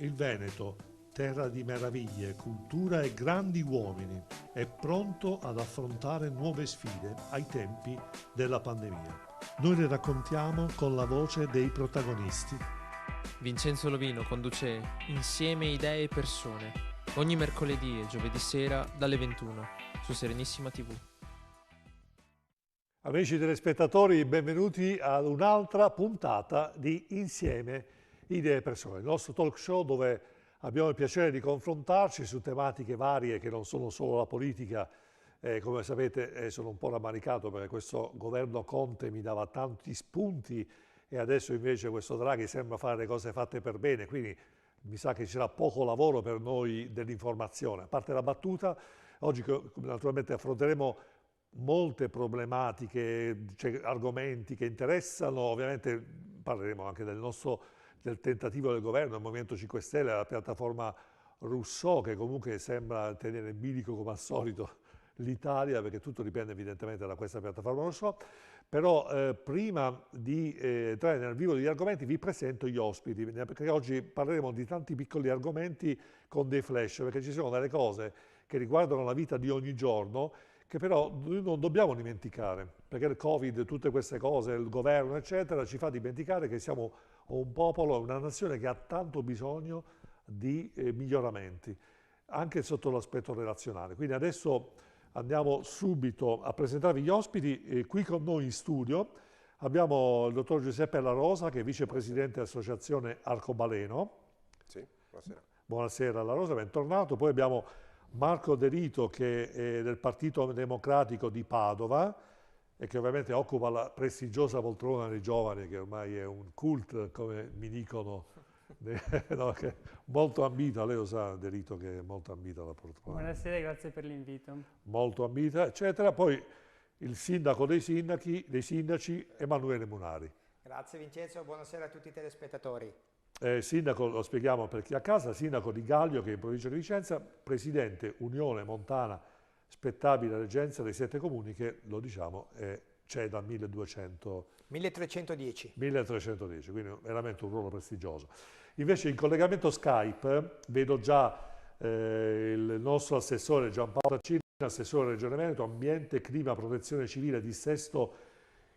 Il Veneto, terra di meraviglie, cultura e grandi uomini, è pronto ad affrontare nuove sfide ai tempi della pandemia. Noi le raccontiamo con la voce dei protagonisti. Vincenzo Lovino conduce Insieme idee e persone, ogni mercoledì e giovedì sera dalle 21 su Serenissima TV. Amici telespettatori, benvenuti ad un'altra puntata di Insieme idee e persone, il nostro talk show dove abbiamo il piacere di confrontarci su tematiche varie che non sono solo la politica. Come sapete sono un po' rammaricato perché questo governo Conte mi dava tanti spunti e adesso invece questo Draghi sembra fare le cose fatte per bene, quindi mi sa che ci sarà poco lavoro per noi dell'informazione. A parte la battuta, oggi naturalmente affronteremo molte problematiche, cioè argomenti che interessano, ovviamente parleremo anche del tentativo del governo, il Movimento 5 Stelle, la piattaforma Rousseau che comunque sembra tenere in bilico come al solito l'Italia, perché tutto dipende evidentemente da questa piattaforma Rousseau. Però prima di entrare nel vivo degli argomenti vi presento gli ospiti, perché oggi parleremo di tanti piccoli argomenti con dei flash, perché ci sono delle cose che riguardano la vita di ogni giorno che però noi non dobbiamo dimenticare, perché il Covid, tutte queste cose, il governo eccetera, ci fa dimenticare che siamo un popolo, una nazione che ha tanto bisogno di miglioramenti, anche sotto l'aspetto relazionale. Quindi adesso andiamo subito a presentarvi gli ospiti. Qui con noi in studio abbiamo il dottor Giuseppe La Rosa, che è vicepresidente dell'associazione Arcobaleno. Sì, buonasera. Buonasera La Rosa, bentornato. Poi abbiamo Marco De Rito, che è del Partito Democratico di Padova e che ovviamente occupa la prestigiosa poltrona dei giovani, che ormai è un cult, come mi dicono, no, che molto ambita, lei lo sa De Rito che è molto ambita la poltrona. Buonasera, grazie per l'invito. Molto ambita, eccetera. Poi il sindaco dei sindaci, Emanuele Munari. Grazie Vincenzo, buonasera a tutti i telespettatori. Sindaco, lo spieghiamo per chi è a casa, sindaco di Gaglio, che è in provincia di Vicenza, presidente Unione Montana Spettabile Reggenza dei 7 comuni, che lo diciamo c'è dal 1310, quindi veramente un ruolo prestigioso. Invece in collegamento Skype vedo già il nostro assessore Giampaolo Taccini, assessore Regione Veneto, Ambiente, Clima, Protezione Civile, Dissesto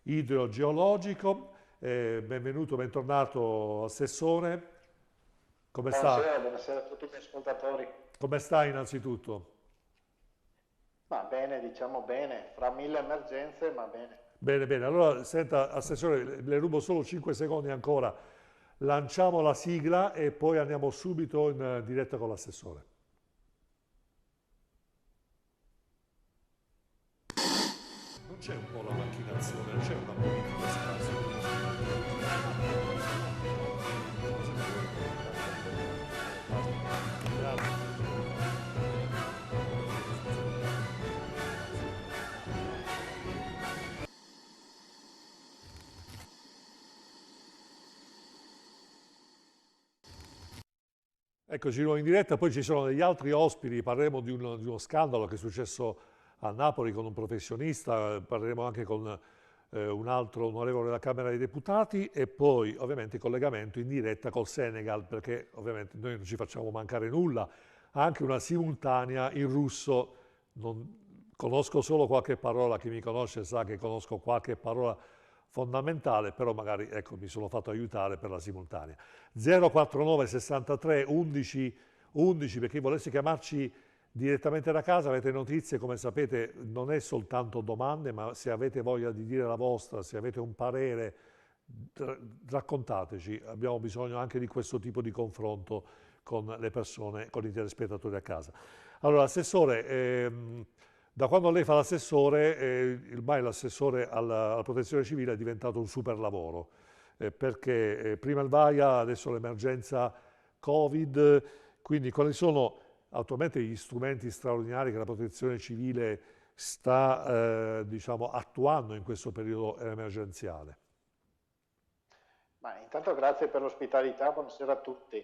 Idrogeologico. Benvenuto, bentornato Assessore. Come sta? Buonasera a tutti gli ascoltatori. Come sta innanzitutto? Ma bene, diciamo bene, fra 1000 emergenze, ma bene. Bene, bene. Allora, senta, Assessore, le rubo solo 5 secondi ancora. Lanciamo la sigla e poi andiamo subito in diretta con l'Assessore. Non c'è un po' la macchinazione, non c'è una politica scarsa. Eccoci di nuovo in diretta, poi ci sono degli altri ospiti, parleremo di uno scandalo che è successo a Napoli con un professionista, parleremo anche con un altro onorevole della Camera dei Deputati e poi ovviamente il collegamento in diretta col Senegal, perché ovviamente noi non ci facciamo mancare nulla, anche una simultanea in russo. Conosco solo qualche parola, chi mi conosce sa che conosco qualche parola fondamentale, però magari ecco, mi sono fatto aiutare per la simultanea. 049 63 11 11 per chi volesse chiamarci direttamente da casa. Avete notizie, come sapete non è soltanto domande, ma se avete voglia di dire la vostra, se avete un parere, raccontateci. Abbiamo bisogno anche di questo tipo di confronto con le persone, con i telespettatori a casa. Allora, Assessore, da quando lei fa l'assessore, ormai l'assessore alla protezione civile è diventato un super lavoro, perché prima il VAIA, adesso l'emergenza Covid, quindi quali sono attualmente gli strumenti straordinari che la protezione civile sta diciamo, attuando in questo periodo emergenziale? Ma intanto grazie per l'ospitalità, buonasera a tutti.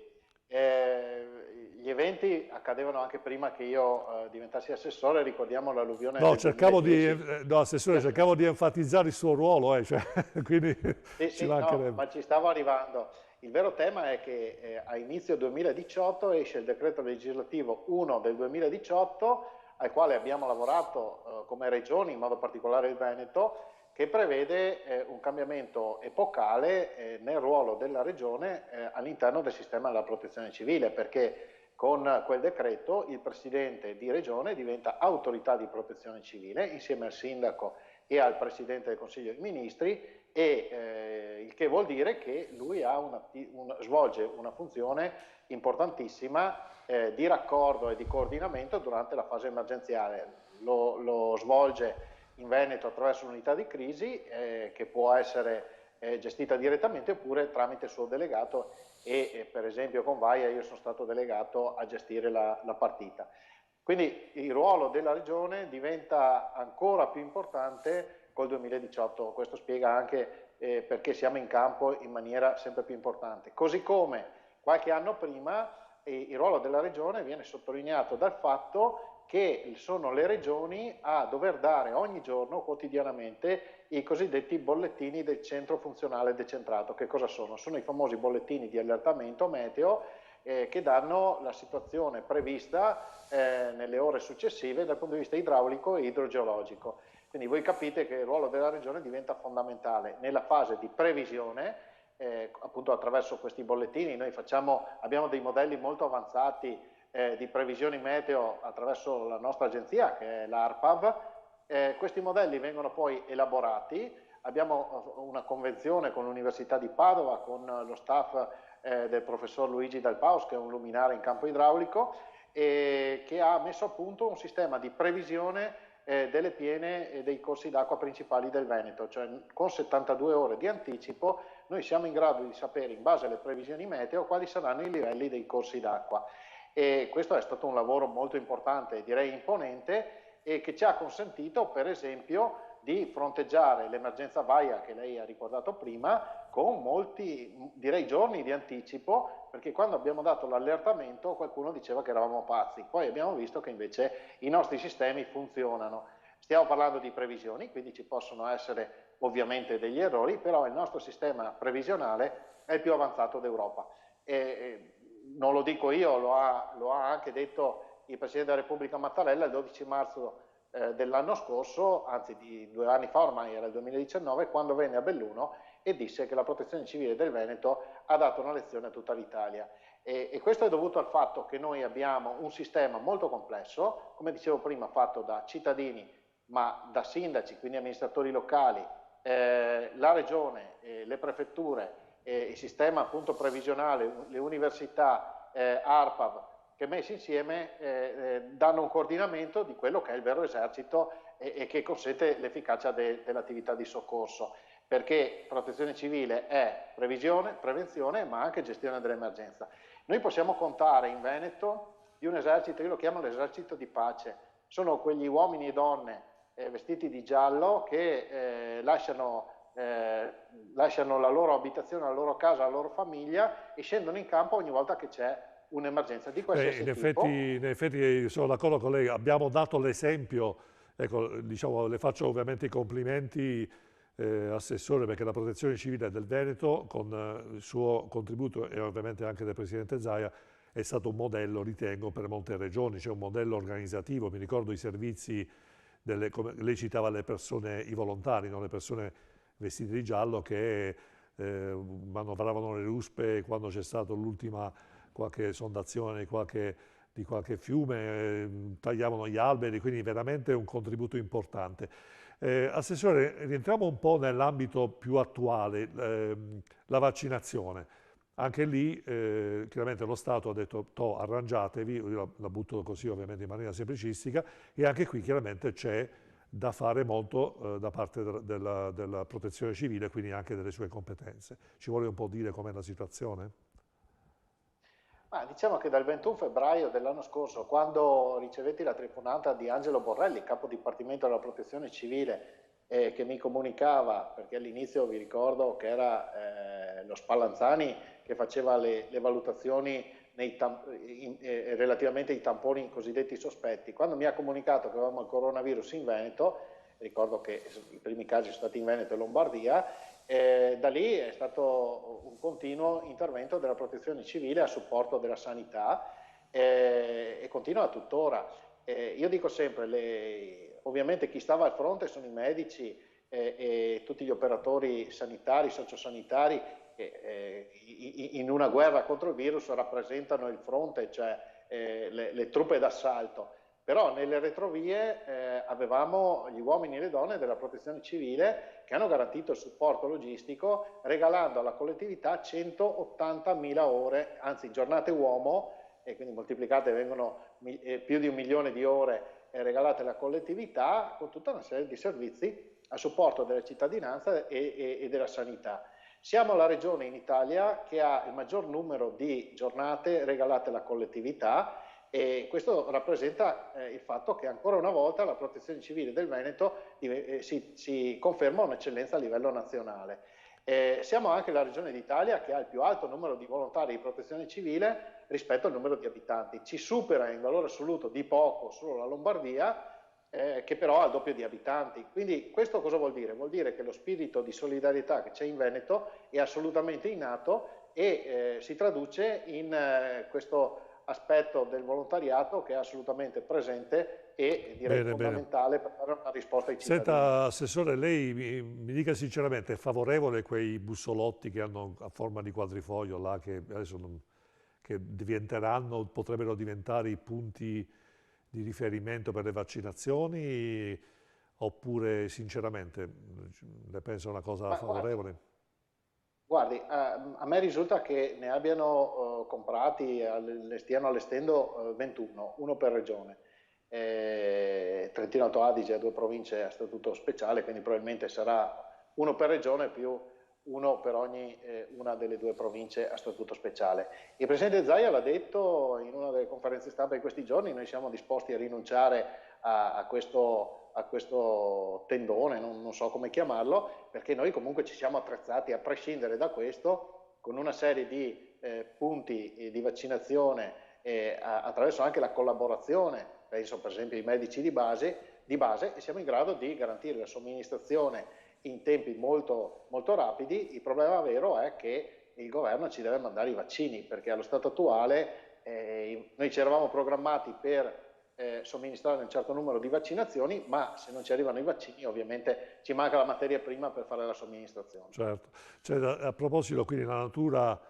Gli eventi accadevano anche prima che io diventassi assessore, ricordiamo l'alluvione No, del 2010. Assessore, cercavo di enfatizzare il suo ruolo, cioè, quindi sì, ci mancherebbe. no, ma ci stavo arrivando. Il vero tema è che a inizio 2018 esce il decreto legislativo 1 del 2018, al quale abbiamo lavorato come regioni, in modo particolare il Veneto, che prevede un cambiamento epocale nel ruolo della regione all'interno del sistema della protezione civile, perché con quel decreto il presidente di regione diventa autorità di protezione civile insieme al sindaco e al presidente del Consiglio dei Ministri, il che vuol dire che lui svolge una funzione importantissima di raccordo e di coordinamento durante la fase emergenziale. Lo svolge in Veneto attraverso un'unità di crisi che può essere gestita direttamente oppure tramite il suo delegato e per esempio con Vaia io sono stato delegato a gestire la partita. Quindi il ruolo della regione diventa ancora più importante col 2018, questo spiega anche perché siamo in campo in maniera sempre più importante. Così come qualche anno prima il ruolo della regione viene sottolineato dal fatto che sono le regioni a dover dare ogni giorno, quotidianamente, i cosiddetti bollettini del centro funzionale decentrato. Che cosa sono? Sono i famosi bollettini di allertamento meteo che danno la situazione prevista nelle ore successive dal punto di vista idraulico e idrogeologico. Quindi voi capite che il ruolo della regione diventa fondamentale nella fase di previsione, appunto attraverso questi bollettini. Noi abbiamo dei modelli molto avanzati di previsioni meteo attraverso la nostra agenzia, che è l'ARPAV. Questi modelli vengono poi elaborati, abbiamo una convenzione con l'Università di Padova, con lo staff del professor Luigi Del Paus, che è un luminare in campo idraulico, che ha messo a punto un sistema di previsione delle piene e dei corsi d'acqua principali del Veneto, cioè con 72 ore di anticipo noi siamo in grado di sapere, in base alle previsioni meteo, quali saranno i livelli dei corsi d'acqua. E questo è stato un lavoro molto importante, direi imponente, e che ci ha consentito, per esempio, di fronteggiare l'emergenza Vaia che lei ha ricordato prima con molti, direi, giorni di anticipo, perché quando abbiamo dato l'allertamento qualcuno diceva che eravamo pazzi, poi abbiamo visto che invece i nostri sistemi funzionano. Stiamo parlando di previsioni, quindi ci possono essere ovviamente degli errori, però il nostro sistema previsionale è il più avanzato d'Europa. Non lo dico io, lo ha anche detto il Presidente della Repubblica Mattarella il 12 marzo dell'anno scorso, anzi di 2 anni fa, ormai era il 2019, quando venne a Belluno e disse che la protezione civile del Veneto ha dato una lezione a tutta l'Italia. E questo è dovuto al fatto che noi abbiamo un sistema molto complesso, come dicevo prima, fatto da cittadini, ma da sindaci, quindi amministratori locali, la regione, le prefetture, il sistema appunto previsionale, le università, ARPAV, che messi insieme danno un coordinamento di quello che è il vero esercito e che consente l'efficacia dell'attività di soccorso, perché protezione civile è previsione, prevenzione, ma anche gestione dell'emergenza. Noi possiamo contare in Veneto di un esercito, io lo chiamo l'esercito di pace, sono quegli uomini e donne vestiti di giallo che lasciano la loro abitazione, la loro casa, la loro famiglia e scendono in campo ogni volta che c'è un'emergenza di qualsiasi tipo. In effetti sono d'accordo con lei, abbiamo dato l'esempio, ecco, diciamo, le faccio ovviamente i complimenti Assessore, perché la protezione civile del Veneto con il suo contributo e ovviamente anche del Presidente Zaia è stato un modello, ritengo, per molte regioni, c'è un modello organizzativo, mi ricordo i servizi, come lei citava le persone, i volontari, no? Le persone vestite di giallo che manovravano le ruspe quando c'è stata l'ultima qualche sondazione di qualche fiume, tagliavano gli alberi, quindi veramente un contributo importante. Assessore, rientriamo un po' nell'ambito più attuale, la vaccinazione. Anche lì chiaramente lo Stato ha detto arrangiatevi, io la butto così ovviamente in maniera semplicistica, e anche qui chiaramente c'è da fare molto da parte della protezione civile, quindi anche delle sue competenze. Ci vuole un po' dire com'è la situazione? Ma diciamo che dal 21 febbraio dell'anno scorso, quando ricevetti la telefonata di Angelo Borrelli, capo dipartimento della protezione civile, che mi comunicava, perché all'inizio vi ricordo che era lo Spallanzani che faceva le valutazioni relativamente ai tamponi cosiddetti sospetti, quando mi ha comunicato che avevamo il coronavirus in Veneto, ricordo che i primi casi sono stati in Veneto e Lombardia, Da lì è stato un continuo intervento della protezione civile a supporto della sanità e continua tuttora. Io dico sempre, ovviamente chi stava al fronte sono i medici e tutti gli operatori sanitari, sociosanitari che in una guerra contro il virus rappresentano il fronte, cioè le truppe d'assalto. Però nelle retrovie avevamo gli uomini e le donne della protezione civile che hanno garantito il supporto logistico regalando alla collettività 180.000 ore, anzi giornate uomo, e quindi moltiplicate vengono più di 1 milione di ore regalate alla collettività con tutta una serie di servizi a supporto della cittadinanza e della sanità. Siamo la regione in Italia che ha il maggior numero di giornate regalate alla collettività e questo rappresenta il fatto che ancora una volta la protezione civile del Veneto si conferma un'eccellenza a livello nazionale. Siamo anche la regione d'Italia che ha il più alto numero di volontari di protezione civile rispetto al numero di abitanti. Ci supera in valore assoluto di poco solo la Lombardia, che però ha il doppio di abitanti. Quindi questo cosa vuol dire? Vuol dire che lo spirito di solidarietà che c'è in Veneto è assolutamente innato e si traduce in questo aspetto del volontariato che è assolutamente presente e direi fondamentale per dare una risposta ai cittadini. Senta, Assessore, lei mi dica sinceramente, è favorevole a quei bussolotti che hanno a forma di quadrifoglio là, che adesso che diventeranno, potrebbero diventare i punti di riferimento per le vaccinazioni, oppure sinceramente ne pensa una cosa favorevole? Guardi, a me risulta che ne abbiano comprati, ne stiano allestendo 21, uno per regione. Trentino Alto Adige ha 2 province a statuto speciale, quindi probabilmente sarà uno per regione più uno per ogni una delle 2 province a statuto speciale. Il Presidente Zaia l'ha detto in una delle conferenze stampa in questi giorni, noi siamo disposti a rinunciare a questo tendone, non so come chiamarlo, perché noi comunque ci siamo attrezzati a prescindere da questo con una serie di punti di vaccinazione attraverso anche la collaborazione, penso per esempio ai medici di base e siamo in grado di garantire la somministrazione in tempi molto, molto rapidi. Il problema vero è che il governo ci deve mandare i vaccini, perché allo stato attuale noi ci eravamo programmati per somministrare un certo numero di vaccinazioni, ma se non ci arrivano i vaccini ovviamente ci manca la materia prima per fare la somministrazione. Certo. Cioè, a proposito, quindi la natura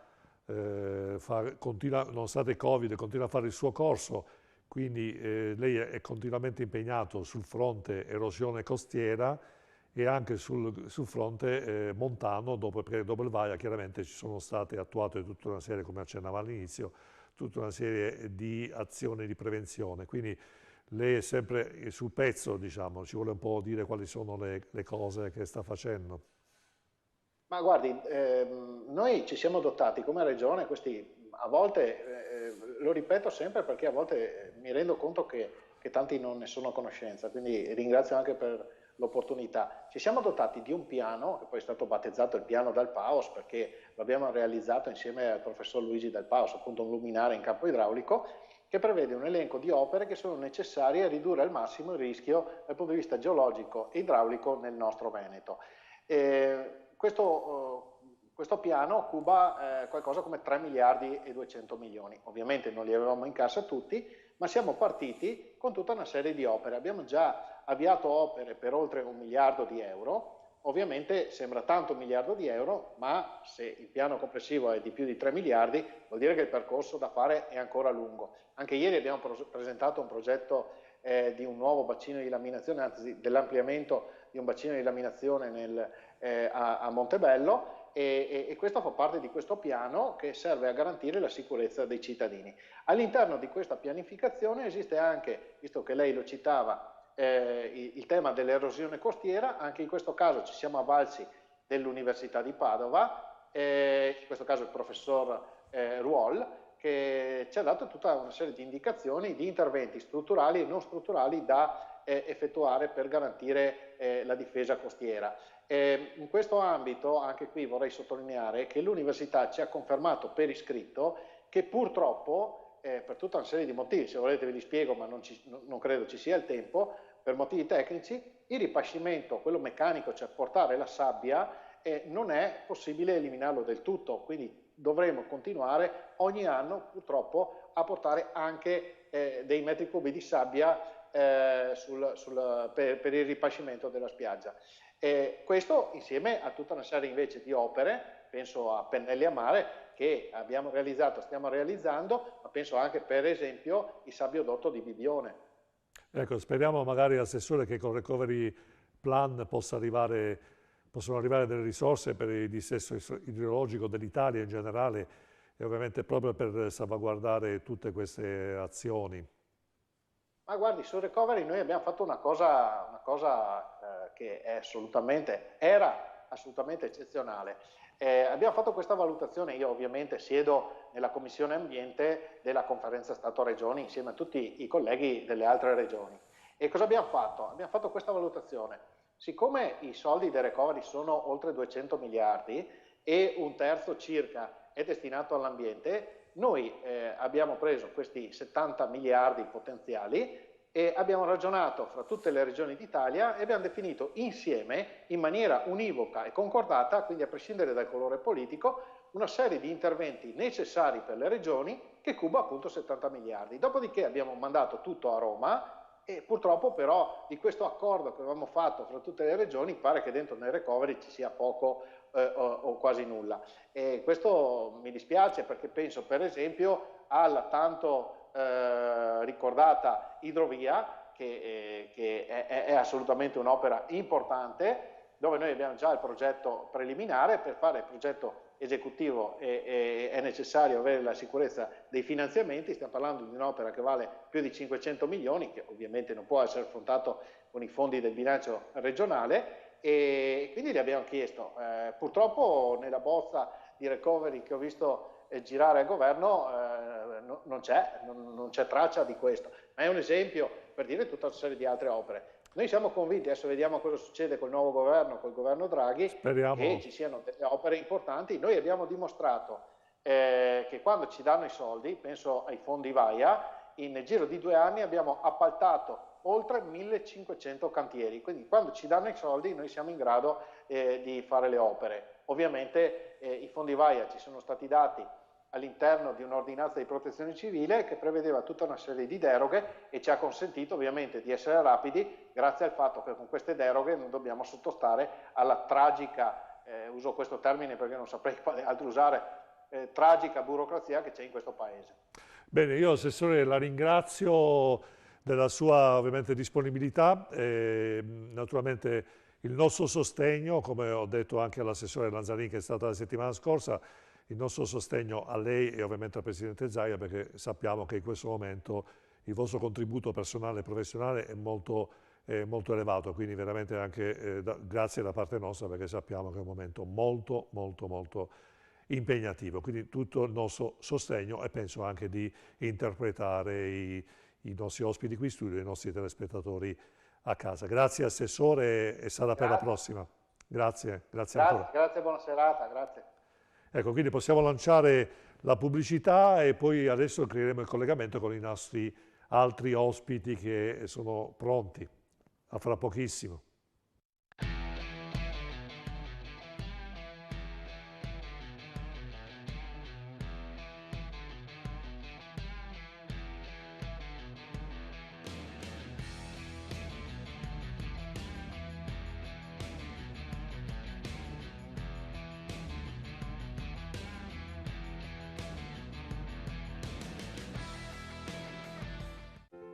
continua, nonostante il Covid, continua a fare il suo corso, quindi lei è continuamente impegnato sul fronte erosione costiera e anche sul fronte montano, dopo il Vaia chiaramente ci sono state attuate tutta una serie, come accennava all'inizio, tutta una serie di azioni di prevenzione. Quindi lei è sempre sul pezzo, diciamo, ci vuole un po' dire quali sono le cose che sta facendo. Ma guardi, noi ci siamo dotati come regione, questi a volte, lo ripeto sempre perché a volte mi rendo conto che tanti non ne sono a conoscenza, quindi ringrazio anche per l'opportunità. Ci siamo dotati di un piano, che poi è stato battezzato il piano Dal Paos, perché lo abbiamo realizzato insieme al professor Luigi Dal Paos, appunto un luminare in campo idraulico, che prevede un elenco di opere che sono necessarie a ridurre al massimo il rischio dal punto di vista geologico e idraulico nel nostro Veneto. Questo piano cuba qualcosa come 3 miliardi e 200 milioni. Ovviamente non li avevamo in cassa tutti, ma siamo partiti con tutta una serie di opere. Abbiamo già avviato opere per oltre 1 miliardo di euro. Ovviamente sembra tanto 1 miliardo di euro, ma se il piano complessivo è di più di 3 miliardi, vuol dire che il percorso da fare è ancora lungo. Anche ieri abbiamo presentato un progetto di un nuovo bacino di laminazione, anzi dell'ampliamento di un bacino di laminazione a Montebello, e questo fa parte di questo piano che serve a garantire la sicurezza dei cittadini. All'interno di questa pianificazione esiste anche, visto che lei lo citava, il tema dell'erosione costiera. Anche in questo caso ci siamo avvalsi dell'Università di Padova, in questo caso il professor Ruol, che ci ha dato tutta una serie di indicazioni di interventi strutturali e non strutturali da effettuare per garantire la difesa costiera. In questo ambito, anche qui vorrei sottolineare che l'Università ci ha confermato per iscritto che purtroppo, per tutta una serie di motivi, se volete ve li spiego, ma non credo ci sia il tempo, per motivi tecnici, il ripascimento, quello meccanico, cioè portare la sabbia, non è possibile eliminarlo del tutto, quindi dovremo continuare ogni anno purtroppo a portare anche dei metri cubi di sabbia per il ripascimento della spiaggia. Questo insieme a tutta una serie invece di opere, penso a pennelli a mare, che abbiamo realizzato, stiamo realizzando, ma penso anche per esempio il sabbiodotto di Bibione. Ecco, speriamo magari, Assessore, che con il Recovery Plan possano arrivare delle risorse per il dissesto idrogeologico dell'Italia in generale e ovviamente proprio per salvaguardare tutte queste azioni. Ma guardi, sul recovery noi abbiamo fatto una cosa che era assolutamente eccezionale. Abbiamo fatto questa valutazione, io ovviamente siedo nella Commissione Ambiente della Conferenza Stato-Regioni insieme a tutti i colleghi delle altre regioni. E cosa abbiamo fatto? Abbiamo fatto questa valutazione. Siccome i soldi del recovery sono oltre 200 miliardi e un terzo circa è destinato all'ambiente, noi abbiamo preso questi 70 miliardi potenziali e abbiamo ragionato fra tutte le regioni d'Italia e abbiamo definito insieme, in maniera univoca e concordata, quindi a prescindere dal colore politico, una serie di interventi necessari per le regioni che cuba appunto 70 miliardi. Dopodiché abbiamo mandato tutto a Roma e purtroppo però di questo accordo che avevamo fatto fra tutte le regioni pare che dentro nel recovery ci sia poco o quasi nulla. E questo mi dispiace perché penso per esempio alla tanto ricordata idrovia che è assolutamente un'opera importante dove noi abbiamo già il progetto preliminare. Per fare il progetto esecutivo è necessario avere la sicurezza dei finanziamenti, stiamo parlando di un'opera che vale più di 500 milioni che ovviamente non può essere affrontato con i fondi del bilancio regionale e quindi gli abbiamo chiesto, purtroppo nella bozza di recovery che ho visto girare al governo non c'è traccia di questo, ma è un esempio per dire tutta una serie di altre opere. Noi siamo convinti, adesso vediamo cosa succede col nuovo governo, col governo Draghi, Speriamo che ci siano delle opere importanti. Noi abbiamo dimostrato che quando ci danno i soldi, penso ai fondi VAIA, nel giro di 2 anni abbiamo appaltato oltre 1500 cantieri, quindi quando ci danno i soldi noi siamo in grado di fare le opere. Ovviamente i fondi VAIA ci sono stati dati all'interno di un'ordinanza di protezione civile che prevedeva tutta una serie di deroghe e ci ha consentito ovviamente di essere rapidi grazie al fatto che con queste deroghe non dobbiamo sottostare alla tragica, uso questo termine perché non saprei quale altro usare, tragica burocrazia che c'è in questo paese. Bene, io Assessore la ringrazio della sua ovviamente disponibilità e naturalmente il nostro sostegno, come ho detto anche all'Assessore Lanzarin che è stata la settimana scorsa, il nostro sostegno a lei e ovviamente al Presidente Zaia perché sappiamo che in questo momento il vostro contributo personale e professionale è molto elevato, quindi veramente anche grazie da parte nostra perché sappiamo che è un momento molto impegnativo, quindi tutto il nostro sostegno e penso anche di interpretare i nostri ospiti qui in studio e i nostri telespettatori a casa. Grazie Assessore e sarà per la prossima. Grazie ancora. Grazie, buona serata, grazie. Ecco, quindi possiamo lanciare la pubblicità e poi adesso creeremo il collegamento con i nostri altri ospiti che sono pronti. A fra pochissimo.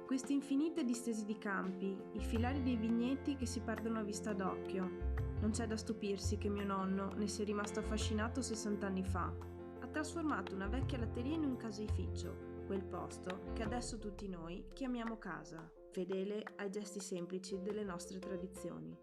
Queste infinite distese di campi, i filari dei vigneti che si perdono a vista d'occhio. Non c'è da stupirsi che mio nonno ne sia rimasto affascinato 60 anni fa. Ha trasformato una vecchia latteria in un caseificio, quel posto che adesso tutti noi chiamiamo casa, fedele ai gesti semplici delle nostre tradizioni.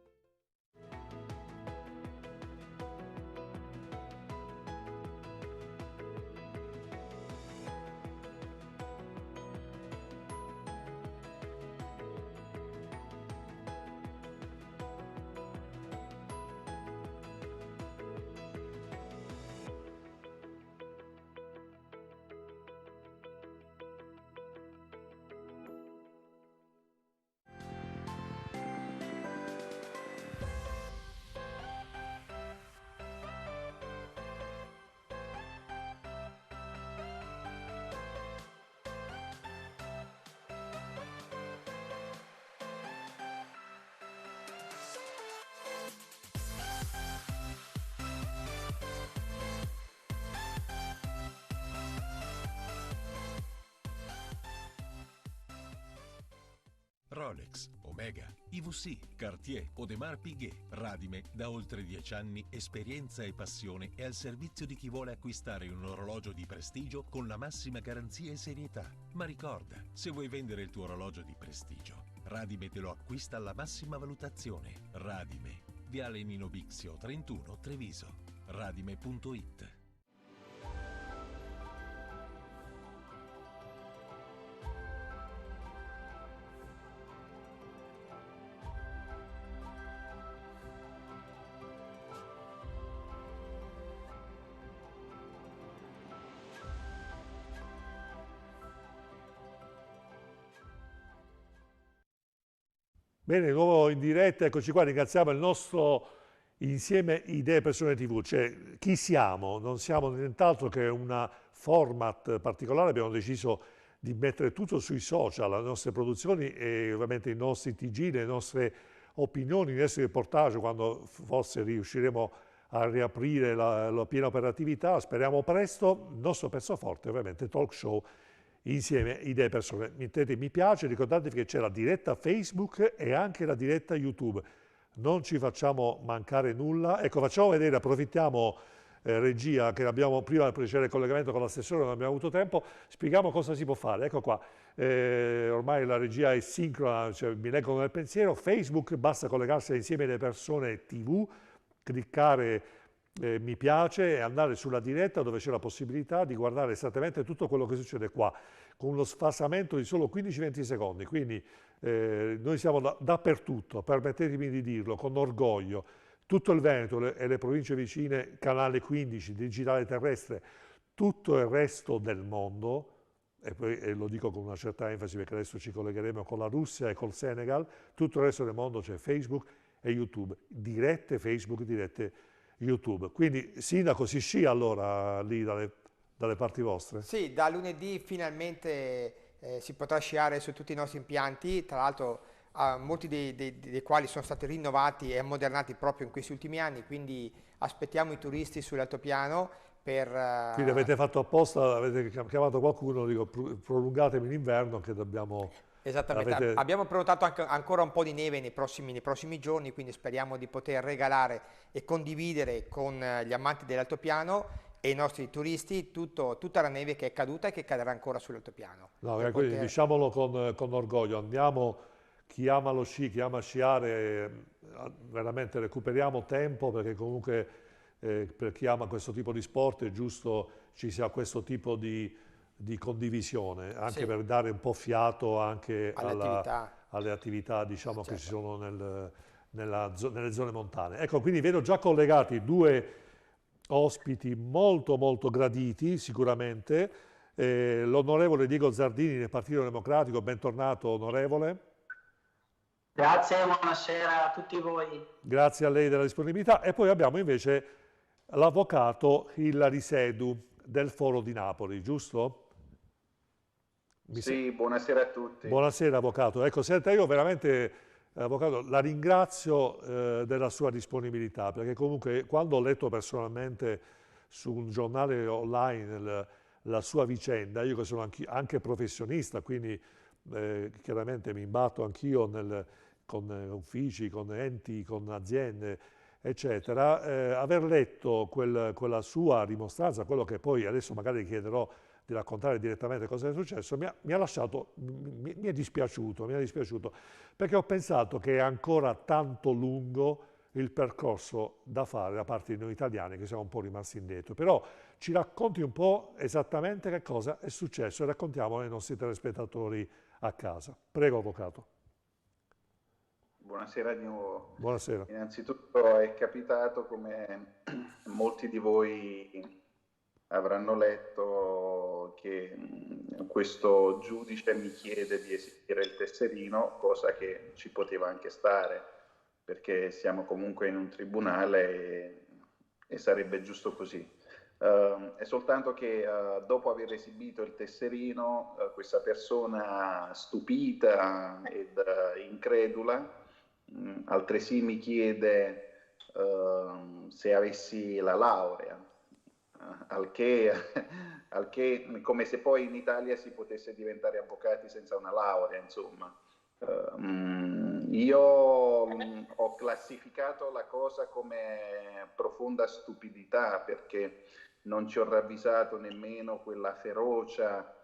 Rolex, Omega, IWC, Cartier, Audemars Piguet. Radime, da oltre 10 anni, esperienza e passione, è al servizio di chi vuole acquistare un orologio di prestigio con la massima garanzia e serietà. Ma ricorda, se vuoi vendere il tuo orologio di prestigio, Radime te lo acquista alla massima valutazione. Radime, Viale Nino Bixio 31, Treviso. Radime.it. Bene, di nuovo in diretta, eccoci qua, ringraziamo il nostro Insieme Idee Persone TV, cioè chi siamo? Non siamo nient'altro che un format particolare, abbiamo deciso di mettere tutto sui social, le nostre produzioni e ovviamente i nostri TG, le nostre opinioni, i nostri reportage, quando forse riusciremo a riaprire la piena operatività, speriamo presto, il nostro pezzo forte ovviamente talk show Insieme Idee Persone. Mettete mi piace, ricordatevi che c'è la diretta Facebook e anche la diretta YouTube. Non ci facciamo mancare nulla. Ecco, facciamo vedere, approfittiamo regia, che abbiamo prima del precedente collegamento con l'assessore, non abbiamo avuto tempo, spieghiamo cosa si può fare. Ecco qua, ormai la regia è sincrona, cioè, mi leggono nel pensiero. Facebook, basta collegarsi a Insieme Idee Persone TV, cliccare mi piace e andare sulla diretta dove c'è la possibilità di guardare esattamente tutto quello che succede qua, con uno sfasamento di solo 15-20 secondi. Quindi noi siamo dappertutto, permettetemi di dirlo, con orgoglio. Tutto il Veneto e le province vicine, canale 15, digitale terrestre, tutto il resto del mondo, e poi lo dico con una certa enfasi perché adesso ci collegheremo con la Russia e col Senegal, tutto il resto del mondo c'è Facebook e YouTube, dirette Facebook, dirette YouTube. Quindi Sindaco si scia allora lì dalle parti vostre? Sì, da lunedì finalmente si potrà sciare su tutti i nostri impianti, tra l'altro molti dei quali sono stati rinnovati e ammodernati proprio in questi ultimi anni, quindi aspettiamo i turisti sull'altopiano per... Quindi avete fatto apposta, avete chiamato qualcuno, dico prolungatemi l'inverno che dobbiamo... Esattamente, abbiamo prenotato ancora un po' di neve nei prossimi giorni, quindi speriamo di poter regalare e condividere con gli amanti dell'altopiano e i nostri turisti tutta la neve che è caduta e che cadrà ancora sull'altopiano. No, quindi diciamolo con orgoglio, andiamo, chi ama lo sci, chi ama sciare, veramente recuperiamo tempo perché comunque per chi ama questo tipo di sport è giusto ci sia questo tipo di condivisione, anche per dare un po' fiato anche alle attività diciamo, che ci sono nelle zone montane. Ecco, quindi vedo già collegati due ospiti molto molto graditi sicuramente, l'onorevole Diego Zardini del Partito Democratico, bentornato onorevole. Grazie, buonasera a tutti voi. Grazie a lei della disponibilità. E poi abbiamo invece l'avvocato Ilari Sedu del Foro di Napoli, giusto? Sì, buonasera a tutti. Buonasera avvocato. Ecco, senta, io veramente, avvocato, la ringrazio della sua disponibilità, perché comunque quando ho letto personalmente su un giornale online la sua vicenda, io che sono anche professionista, quindi chiaramente mi imbatto anch'io con uffici, con enti, con aziende, eccetera, aver letto quella sua dimostranza, quello che poi adesso magari chiederò di raccontare direttamente cosa è successo, mi è dispiaciuto, perché ho pensato che è ancora tanto lungo il percorso da fare da parte di noi italiani che siamo un po' rimasti indietro. Però ci racconti un po' esattamente che cosa è successo e raccontiamolo ai nostri telespettatori a casa. Prego, avvocato. Buonasera di nuovo. Buonasera. Innanzitutto è capitato, come molti di voi avranno letto, che questo giudice mi chiede di esibire il tesserino, cosa che ci poteva anche stare, perché siamo comunque in un tribunale e sarebbe giusto così. È soltanto che dopo aver esibito il tesserino, questa persona stupita ed incredula altresì mi chiede se avessi la laurea. Al che come se poi in Italia si potesse diventare avvocati senza una laurea, insomma. Io ho classificato la cosa come profonda stupidità, perché non ci ho ravvisato nemmeno quella ferocia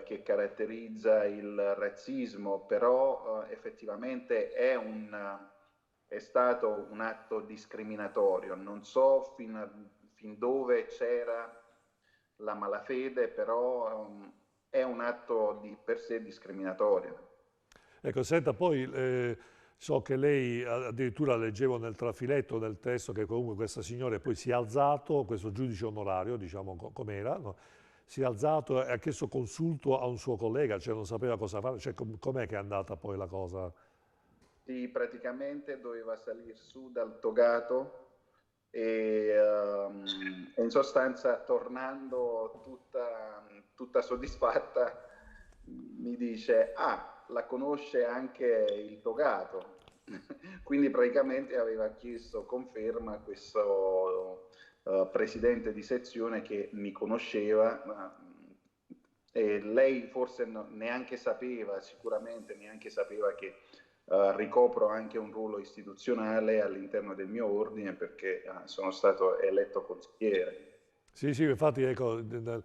che caratterizza il razzismo, però effettivamente è stato un atto discriminatorio. Non so fin dove c'era la malafede, però è un atto di per sé discriminatorio. Ecco, senta, poi so che lei addirittura leggevo nel trafiletto del testo che comunque questa signora poi si è alzato, questo giudice onorario, diciamo com'era, no? Si è alzato e ha chiesto consulto a un suo collega, cioè non sapeva cosa fare, cioè com'è che è andata poi la cosa? Sì, praticamente doveva salire su dal togato e in sostanza, tornando tutta soddisfatta, mi dice: ah, la conosce anche il togato. Quindi praticamente aveva chiesto conferma a questo presidente di sezione che mi conosceva, e lei forse neanche sapeva, sicuramente neanche sapeva che ricopro anche un ruolo istituzionale all'interno del mio ordine, perché sono stato eletto consigliere. Sì, sì, infatti ecco, nel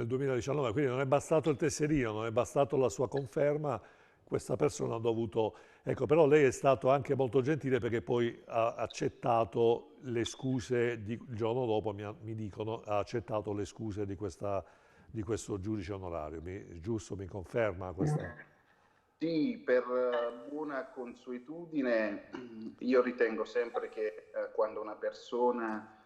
2019, quindi non è bastato il tesserino, non è bastato la sua conferma, questa persona ha dovuto, ecco, però lei è stato anche molto gentile perché poi ha accettato le scuse, il giorno dopo mi dicono, ha accettato le scuse di questo giudice onorario, giusto, mi conferma questa? Sì, per buona consuetudine, io ritengo sempre che quando una persona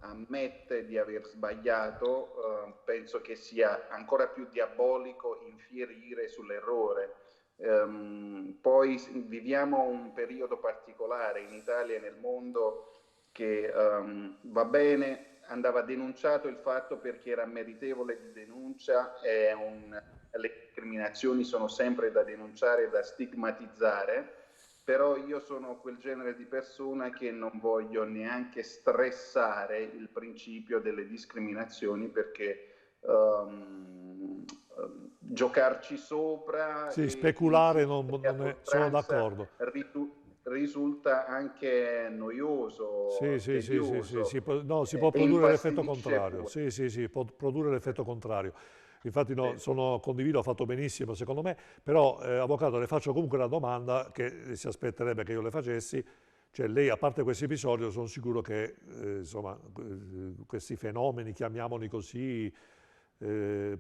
ammette di aver sbagliato, penso che sia ancora più diabolico infierire sull'errore. Poi viviamo un periodo particolare in Italia e nel mondo che va bene, andava denunciato il fatto perché era meritevole di denuncia, le discriminazioni sono sempre da denunciare e da stigmatizzare, però io sono quel genere di persona che non voglio neanche stressare il principio delle discriminazioni, perché giocarci sopra Sì, e speculare sono oltranza d'accordo. risulta anche noioso, Sì, sì, sì, sì, sì, tedioso no, si può e produrre l'effetto infastidisce contrario. pure. Sì, sì, sì, può produrre l'effetto contrario. Infatti no, condivido, ha fatto benissimo secondo me, però Avvocato, le faccio comunque una domanda che si aspetterebbe che io le facessi. Cioè lei, a parte questo episodio, sono sicuro che insomma, questi fenomeni, chiamiamoli così,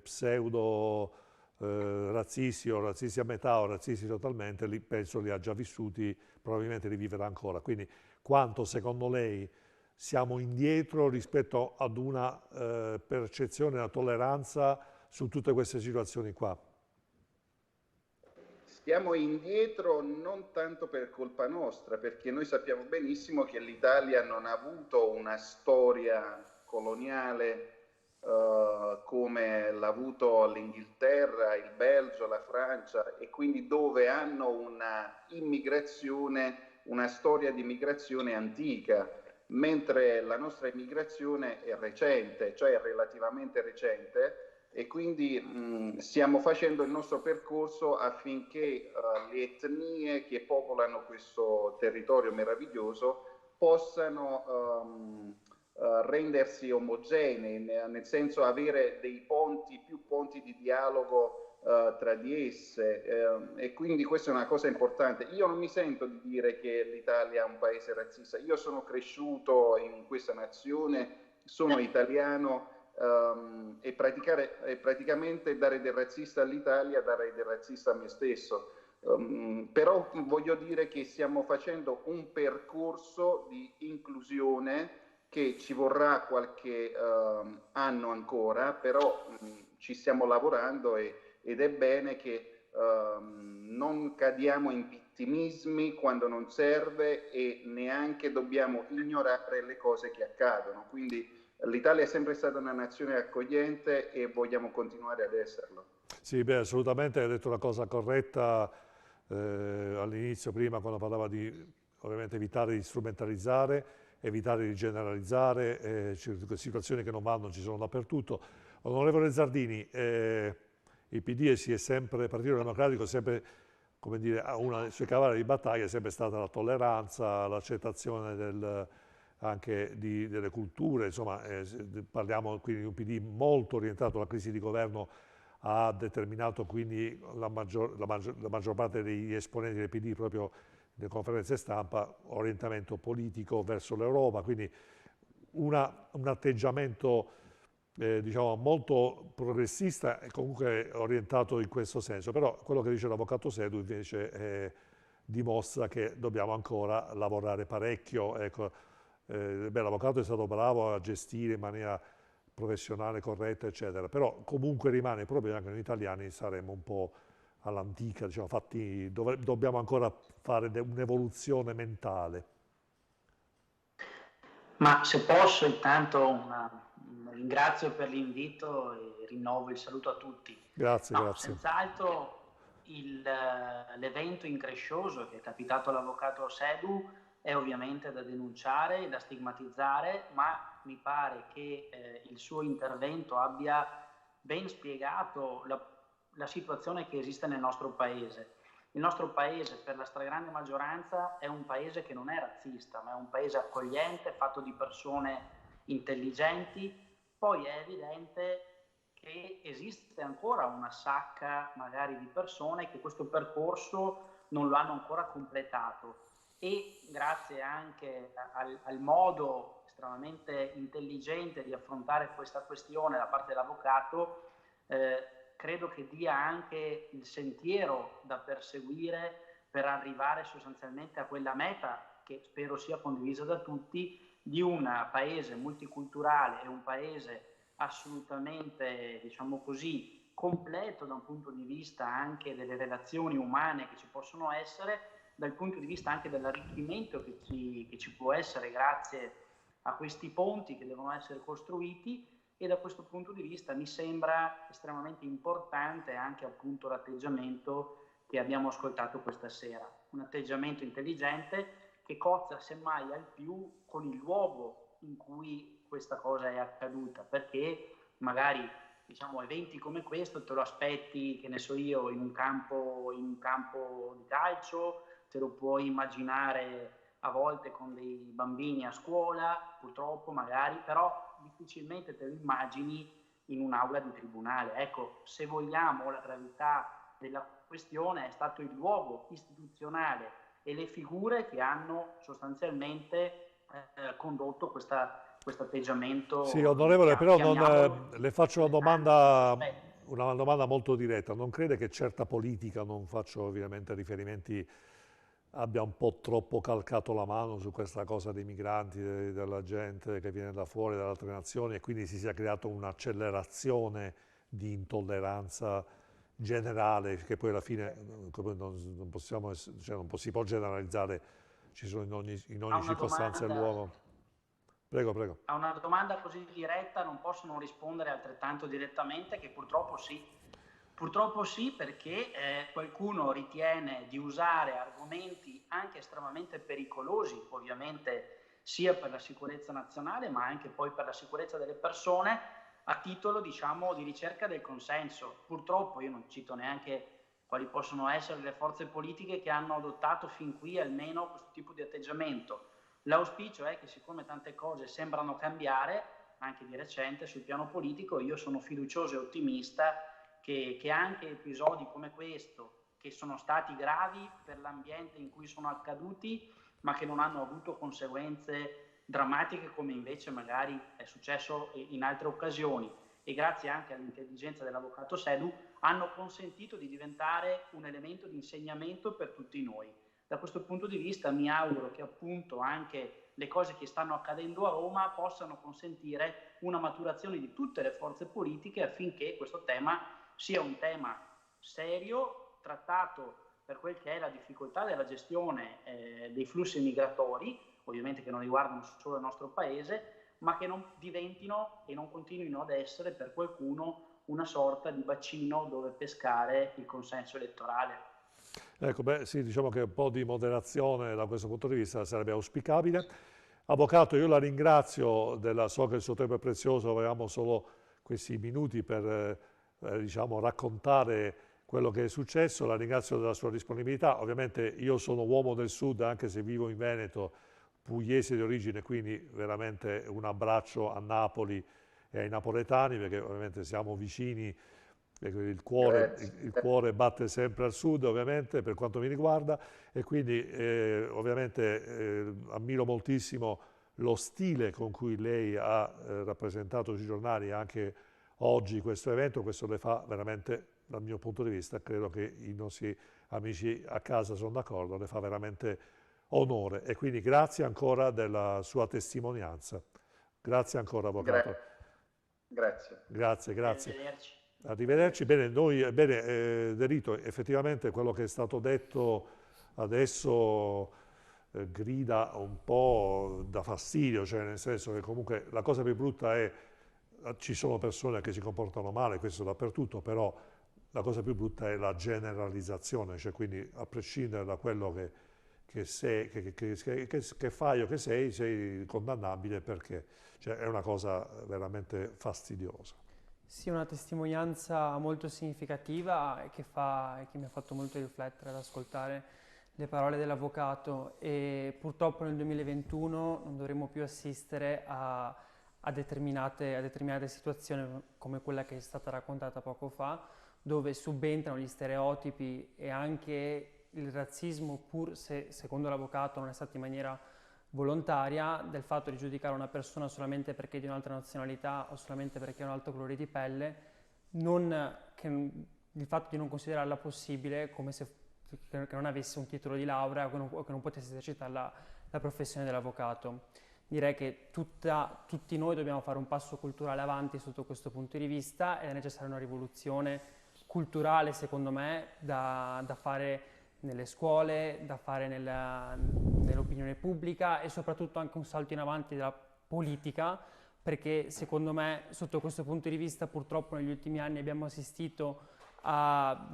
pseudo razzisti o razzisti a metà o razzisti totalmente, penso li ha già vissuti, probabilmente li vivrà ancora. Quindi quanto secondo lei siamo indietro rispetto ad una percezione, una tolleranza su tutte queste situazioni qua? Stiamo indietro non tanto per colpa nostra, perché noi sappiamo benissimo che l'Italia non ha avuto una storia coloniale come l'ha avuto l'Inghilterra, il Belgio, la Francia, e quindi dove hanno una storia di immigrazione antica, mentre la nostra immigrazione è recente, cioè è relativamente recente, e quindi stiamo facendo il nostro percorso affinché le etnie che popolano questo territorio meraviglioso possano rendersi omogenei, nel senso avere più ponti di dialogo tra di esse, e quindi questa è una cosa importante. Io non mi sento di dire che l'Italia è un paese razzista, io sono cresciuto in questa nazione, sono italiano, e praticamente dare del razzista all'Italia, dare del razzista a me stesso. Però voglio dire che stiamo facendo un percorso di inclusione che ci vorrà qualche anno ancora, però ci stiamo lavorando ed è bene che non cadiamo in vittimismi quando non serve e neanche dobbiamo ignorare le cose che accadono. Quindi l'Italia è sempre stata una nazione accogliente e vogliamo continuare ad esserlo. Sì, beh, assolutamente, hai detto una cosa corretta all'inizio, prima, quando parlava di ovviamente evitare di strumentalizzare, evitare di generalizzare, situazioni che non vanno ci sono dappertutto. Onorevole Zardini, il PD il Partito Democratico è sempre come dire, una delle sue cavalli di battaglia è sempre stata la tolleranza, l'accettazione anche delle culture, insomma, parliamo quindi di un PD molto orientato alla crisi di governo, ha determinato quindi la maggior parte degli esponenti del PD proprio nelle conferenze stampa, orientamento politico verso l'Europa, quindi un atteggiamento diciamo molto progressista e comunque orientato in questo senso. Però quello che dice l'avvocato Sedu invece dimostra che dobbiamo ancora lavorare parecchio. Ecco, l'avvocato è stato bravo a gestire in maniera professionale, corretta, eccetera, però comunque rimane proprio anche noi italiani saremmo un po' all'antica, diciamo, dobbiamo ancora fare un'evoluzione mentale. Ma se posso, intanto ringrazio per l'invito e rinnovo il saluto a tutti. Grazie, grazie. Senz'altro l'evento increscioso che è capitato all'avvocato Sedu è ovviamente da denunciare e da stigmatizzare, ma mi pare che il suo intervento abbia ben spiegato la situazione che esiste nel nostro paese. Il nostro paese, per la stragrande maggioranza, è un paese che non è razzista, ma è un paese accogliente, fatto di persone intelligenti. Poi è evidente che esiste ancora una sacca magari di persone che questo percorso non lo hanno ancora completato, e grazie anche al modo estremamente intelligente di affrontare questa questione da parte dell'avvocato, credo che dia anche il sentiero da perseguire per arrivare sostanzialmente a quella meta che spero sia condivisa da tutti, di un paese multiculturale e un paese assolutamente, diciamo così, completo da un punto di vista anche delle relazioni umane che ci possono essere, dal punto di vista anche dell'arricchimento che ci può essere grazie a questi ponti che devono essere costruiti. E da questo punto di vista mi sembra estremamente importante anche appunto l'atteggiamento che abbiamo ascoltato questa sera, un atteggiamento intelligente che cozza semmai al più con il luogo in cui questa cosa è accaduta, perché magari, diciamo, eventi come questo te lo aspetti, che ne so io, in un campo di calcio, te lo puoi immaginare a volte con dei bambini a scuola, purtroppo magari, però difficilmente te lo immagini in un'aula di tribunale. Ecco, se vogliamo, la gravità della questione è stato il luogo istituzionale e le figure che hanno sostanzialmente condotto questo atteggiamento. Sì, onorevole, però le faccio una domanda molto diretta. Non crede che certa politica, non faccio ovviamente riferimenti, abbia un po' troppo calcato la mano su questa cosa dei migranti, della gente che viene da fuori, dalle altre nazioni, e quindi si sia creato un'accelerazione di intolleranza generale, che poi alla fine non si può generalizzare, ci sono in ogni circostanza e luogo. Prego. A una domanda così diretta non posso non rispondere altrettanto direttamente che purtroppo sì. Purtroppo sì, perché qualcuno ritiene di usare argomenti anche estremamente pericolosi, ovviamente sia per la sicurezza nazionale ma anche poi per la sicurezza delle persone, a titolo, diciamo, di ricerca del consenso. Purtroppo io non cito neanche quali possono essere le forze politiche che hanno adottato fin qui almeno questo tipo di atteggiamento. L'auspicio è che, siccome tante cose sembrano cambiare, anche di recente sul piano politico, io sono fiducioso e ottimista che anche episodi come questo, che sono stati gravi per l'ambiente in cui sono accaduti, ma che non hanno avuto conseguenze drammatiche come invece magari è successo in altre occasioni, e grazie anche all'intelligenza dell'avvocato Sedu, hanno consentito di diventare un elemento di insegnamento per tutti noi. Da questo punto di vista mi auguro che appunto anche le cose che stanno accadendo a Roma possano consentire una maturazione di tutte le forze politiche affinché questo tema sia un tema serio, trattato per quel che è la difficoltà della gestione dei flussi migratori, ovviamente che non riguardano solo il nostro paese, ma che non diventino e non continuino ad essere per qualcuno una sorta di bacino dove pescare il consenso elettorale. Ecco, sì, diciamo che un po' di moderazione da questo punto di vista sarebbe auspicabile. Avvocato, io la ringrazio, so che il suo tempo è prezioso, avevamo solo questi minuti per diciamo, raccontare quello che è successo, la ringrazio della sua disponibilità. Ovviamente io sono uomo del sud, anche se vivo in Veneto, pugliese di origine, quindi veramente un abbraccio a Napoli e ai napoletani, perché ovviamente siamo vicini, il cuore batte sempre al sud, ovviamente, per quanto mi riguarda, e quindi ovviamente ammiro moltissimo lo stile con cui lei ha rappresentato sui giornali anche oggi questo evento. Questo le fa veramente, dal mio punto di vista, credo che i nostri amici a casa sono d'accordo, le fa veramente onore, e quindi grazie ancora della sua testimonianza. Grazie ancora, avvocato. Grazie. Grazie. Arrivederci. Arrivederci. Bene, De Rito, effettivamente quello che è stato detto adesso grida un po' da fastidio, cioè nel senso che comunque la cosa più brutta è ci sono persone che si comportano male, questo dappertutto, però la cosa più brutta è la generalizzazione, cioè quindi a prescindere da quello che fai o che sei condannabile, perché cioè, è una cosa veramente fastidiosa. Sì, una testimonianza molto significativa e che mi ha fatto molto riflettere ad ascoltare le parole dell'avvocato, e purtroppo nel 2021 non dovremo più assistere a determinate situazioni come quella che è stata raccontata poco fa, dove subentrano gli stereotipi e anche il razzismo, pur se secondo l'avvocato non è stato in maniera volontaria, del fatto di giudicare una persona solamente perché è di un'altra nazionalità o solamente perché ha un altro colore di pelle, il fatto di non considerarla possibile, come se che non avesse un titolo di laurea o che non potesse esercitare la professione dell'avvocato. Direi che tutti noi dobbiamo fare un passo culturale avanti sotto questo punto di vista, ed è necessaria una rivoluzione culturale, secondo me, da fare nelle scuole, da fare nell'opinione pubblica, e soprattutto anche un salto in avanti della politica, perché secondo me sotto questo punto di vista purtroppo negli ultimi anni abbiamo assistito a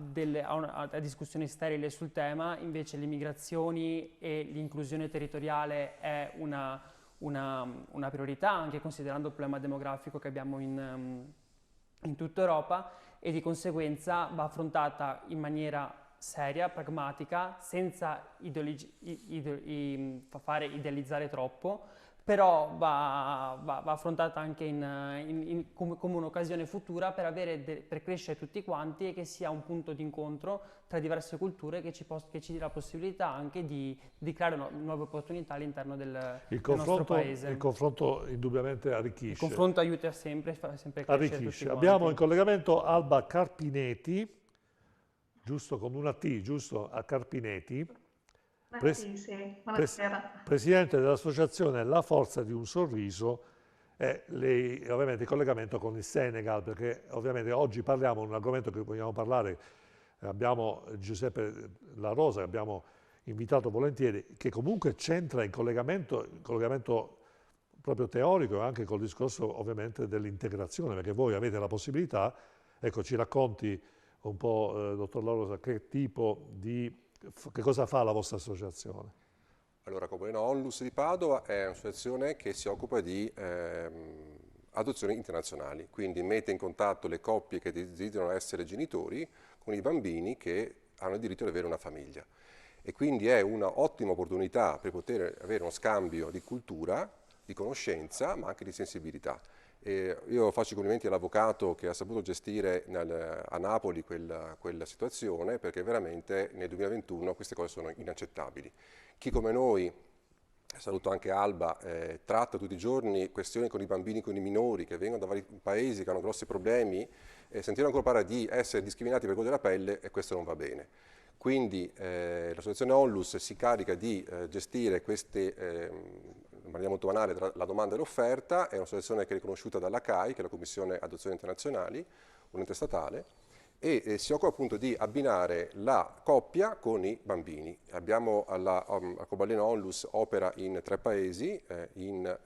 discussioni sterili sul tema. Invece le migrazioni e l'inclusione territoriale è una priorità, anche considerando il problema demografico che abbiamo in tutta Europa, e di conseguenza va affrontata in maniera seria, pragmatica, senza fare idealizzare troppo, però va affrontata anche come un'occasione futura per crescere tutti quanti, e che sia un punto di incontro tra diverse culture che ci dia la possibilità anche di creare nuove opportunità all'interno del nostro paese. Il confronto indubbiamente arricchisce. Il confronto aiuta sempre a crescere tutti quanti. Abbiamo in collegamento Alba Carpinetti, giusto, con una T, giusto, a Carpinetti. Presidente dell'associazione La Forza di un Sorriso, e lei ovviamente in collegamento con il Senegal, perché ovviamente oggi parliamo di un argomento che vogliamo parlare, abbiamo Giuseppe La Rosa che abbiamo invitato volentieri, che comunque c'entra in collegamento proprio teorico, e anche col discorso ovviamente dell'integrazione, perché voi avete la possibilità, ecco, ci racconti un po', dottor La Rosa, che cosa fa la vostra associazione? Allora, Comunità Onlus di Padova è un'associazione che si occupa di adozioni internazionali, quindi mette in contatto le coppie che desiderano essere genitori con i bambini che hanno il diritto di avere una famiglia. E quindi è un'ottima opportunità per poter avere uno scambio di cultura, di conoscenza, ma anche di sensibilità. Io faccio i complimenti all'avvocato che ha saputo gestire a Napoli quella situazione, perché veramente nel 2021 queste cose sono inaccettabili. Chi come noi, saluto anche Alba, tratta tutti i giorni questioni con i bambini, con i minori che vengono da vari paesi che hanno grossi problemi, sentire ancora parlare di essere discriminati per colore della pelle, e questo non va bene. Quindi l'associazione Onlus si carica di gestire queste in maniera molto banale tra la domanda e l'offerta. È un'associazione che è riconosciuta dalla CAI, che è la Commissione Adozioni Internazionali, un ente statale, e si occupa appunto di abbinare la coppia con i bambini. Abbiamo la Arcobaleno Onlus opera in 3 paesi, in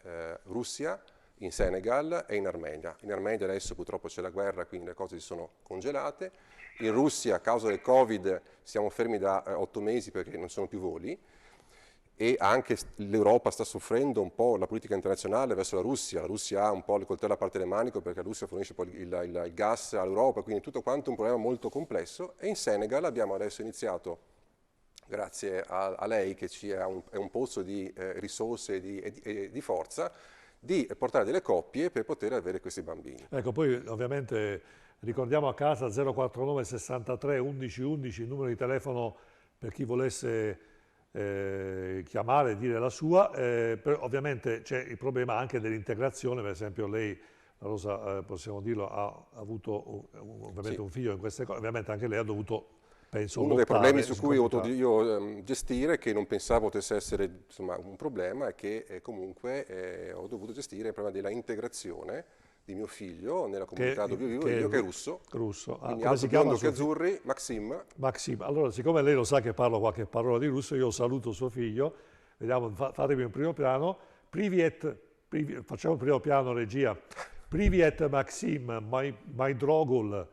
Russia, in Senegal e in Armenia. In Armenia adesso purtroppo c'è la guerra, quindi le cose si sono congelate. In Russia, a causa del Covid, siamo fermi da 8 mesi perché non sono più voli. e anche l'Europa sta soffrendo un po' la politica internazionale verso la Russia ha un po' il coltello a parte le maniche perché la Russia fornisce poi il gas all'Europa, quindi tutto quanto un problema molto complesso, e in Senegal abbiamo adesso iniziato, grazie a lei che è un pozzo di risorse e di forza, di portare delle coppie per poter avere questi bambini. Ecco, poi ovviamente ricordiamo a casa 049 63 11 11, il numero di telefono per chi volesse chiamare e dire la sua, però ovviamente c'è il problema anche dell'integrazione, per esempio lei, la Rosa, possiamo dirlo, ha avuto ovviamente un figlio in queste cose, ovviamente anche lei ha dovuto, penso, uno dei problemi su cui ho dovuto io gestire, che non pensavo potesse essere insomma, un problema, è che comunque ho dovuto gestire il problema della integrazione di mio figlio nella comunità dove vivo io, che è russo. Quindi alto, biondo, che azzurri, Maxim. Maxim. Allora, siccome lei lo sa che parlo qualche parola di russo, io saluto suo figlio. Vediamo, fatemi un primo piano. Facciamo il primo piano, regia. Privet Maxim, my drogul,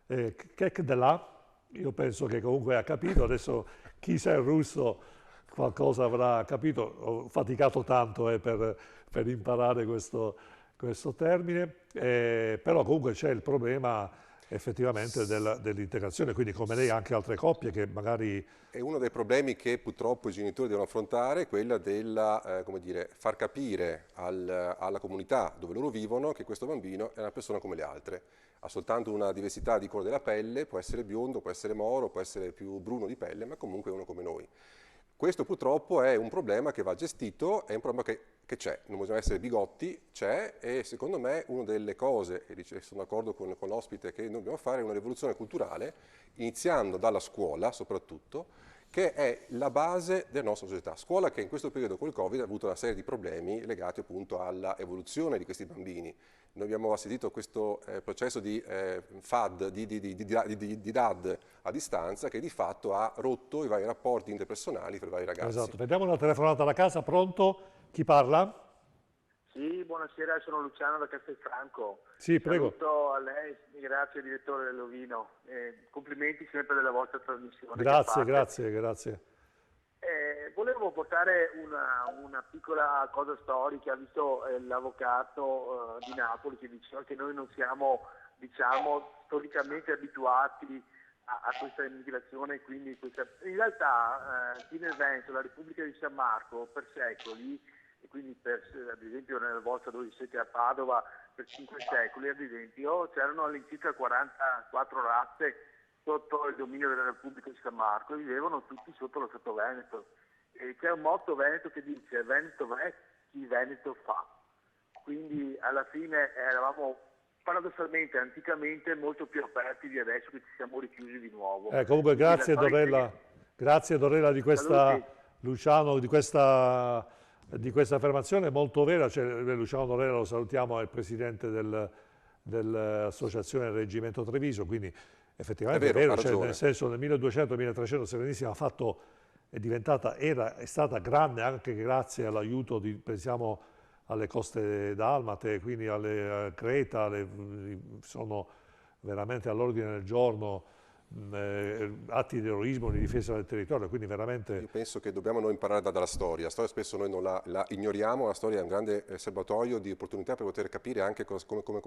kek de là. Io penso che comunque ha capito. Adesso chi sa il russo qualcosa avrà capito. Ho faticato tanto per imparare questo termine, però comunque c'è il problema effettivamente dell'integrazione, quindi come lei anche altre coppie che magari... È uno dei problemi che purtroppo i genitori devono affrontare, quella del come dire, far capire alla comunità dove loro vivono che questo bambino è una persona come le altre, ha soltanto una diversità di colore della pelle, può essere biondo, può essere moro, può essere più bruno di pelle, ma comunque è uno come noi. Questo purtroppo è un problema che va gestito, è un problema che c'è, non bisogna essere bigotti, c'è, e secondo me una delle cose, e sono d'accordo con l'ospite, che noi dobbiamo fare è una rivoluzione culturale, iniziando dalla scuola soprattutto, che è la base della nostra società. Scuola che in questo periodo col Covid ha avuto una serie di problemi legati appunto alla evoluzione di questi bambini. Noi abbiamo assistito a questo processo di FAD, di DAD a distanza, che di fatto ha rotto i vari rapporti interpersonali tra i vari ragazzi. Esatto, vediamo una telefonata alla casa, pronto? Chi parla? Sì, buonasera, sono Luciano da Castelfranco. Sì, prego. Saluto a lei, grazie direttore dell'Ovino. Complimenti sempre della vostra trasmissione. Grazie. Volevo portare una piccola cosa storica, visto l'avvocato di Napoli che diceva che noi non siamo, storicamente abituati a questa immigrazione, quindi in realtà qui nel Veneto, la Repubblica di San Marco, per secoli, e quindi ad esempio nella vostra dove siete a Padova, per 5 secoli ad esempio, c'erano all'incirca 44 razze sotto il dominio della Repubblica di San Marco e vivevano tutti sotto lo Stato Veneto. E c'è un motto veneto che dice: Veneto è chi Veneto fa. Quindi alla fine eravamo paradossalmente anticamente molto più aperti di adesso che ci siamo richiusi di nuovo. Comunque grazie Dorella di questa, Saluti. Luciano, di questa affermazione molto vera. Luciano Dorella, lo salutiamo, è il presidente dell'associazione del Reggimento Treviso, quindi effettivamente è vero, nel senso nel 1200-1300 Serenissima è stata grande anche grazie all'aiuto pensiamo alle coste dalmate, quindi alle Creta, sono veramente all'ordine del giorno atti di eroismo, di difesa del territorio, quindi veramente... Io penso che dobbiamo noi imparare dalla storia. La storia spesso noi non la ignoriamo, la storia è un grande serbatoio di opportunità per poter capire anche come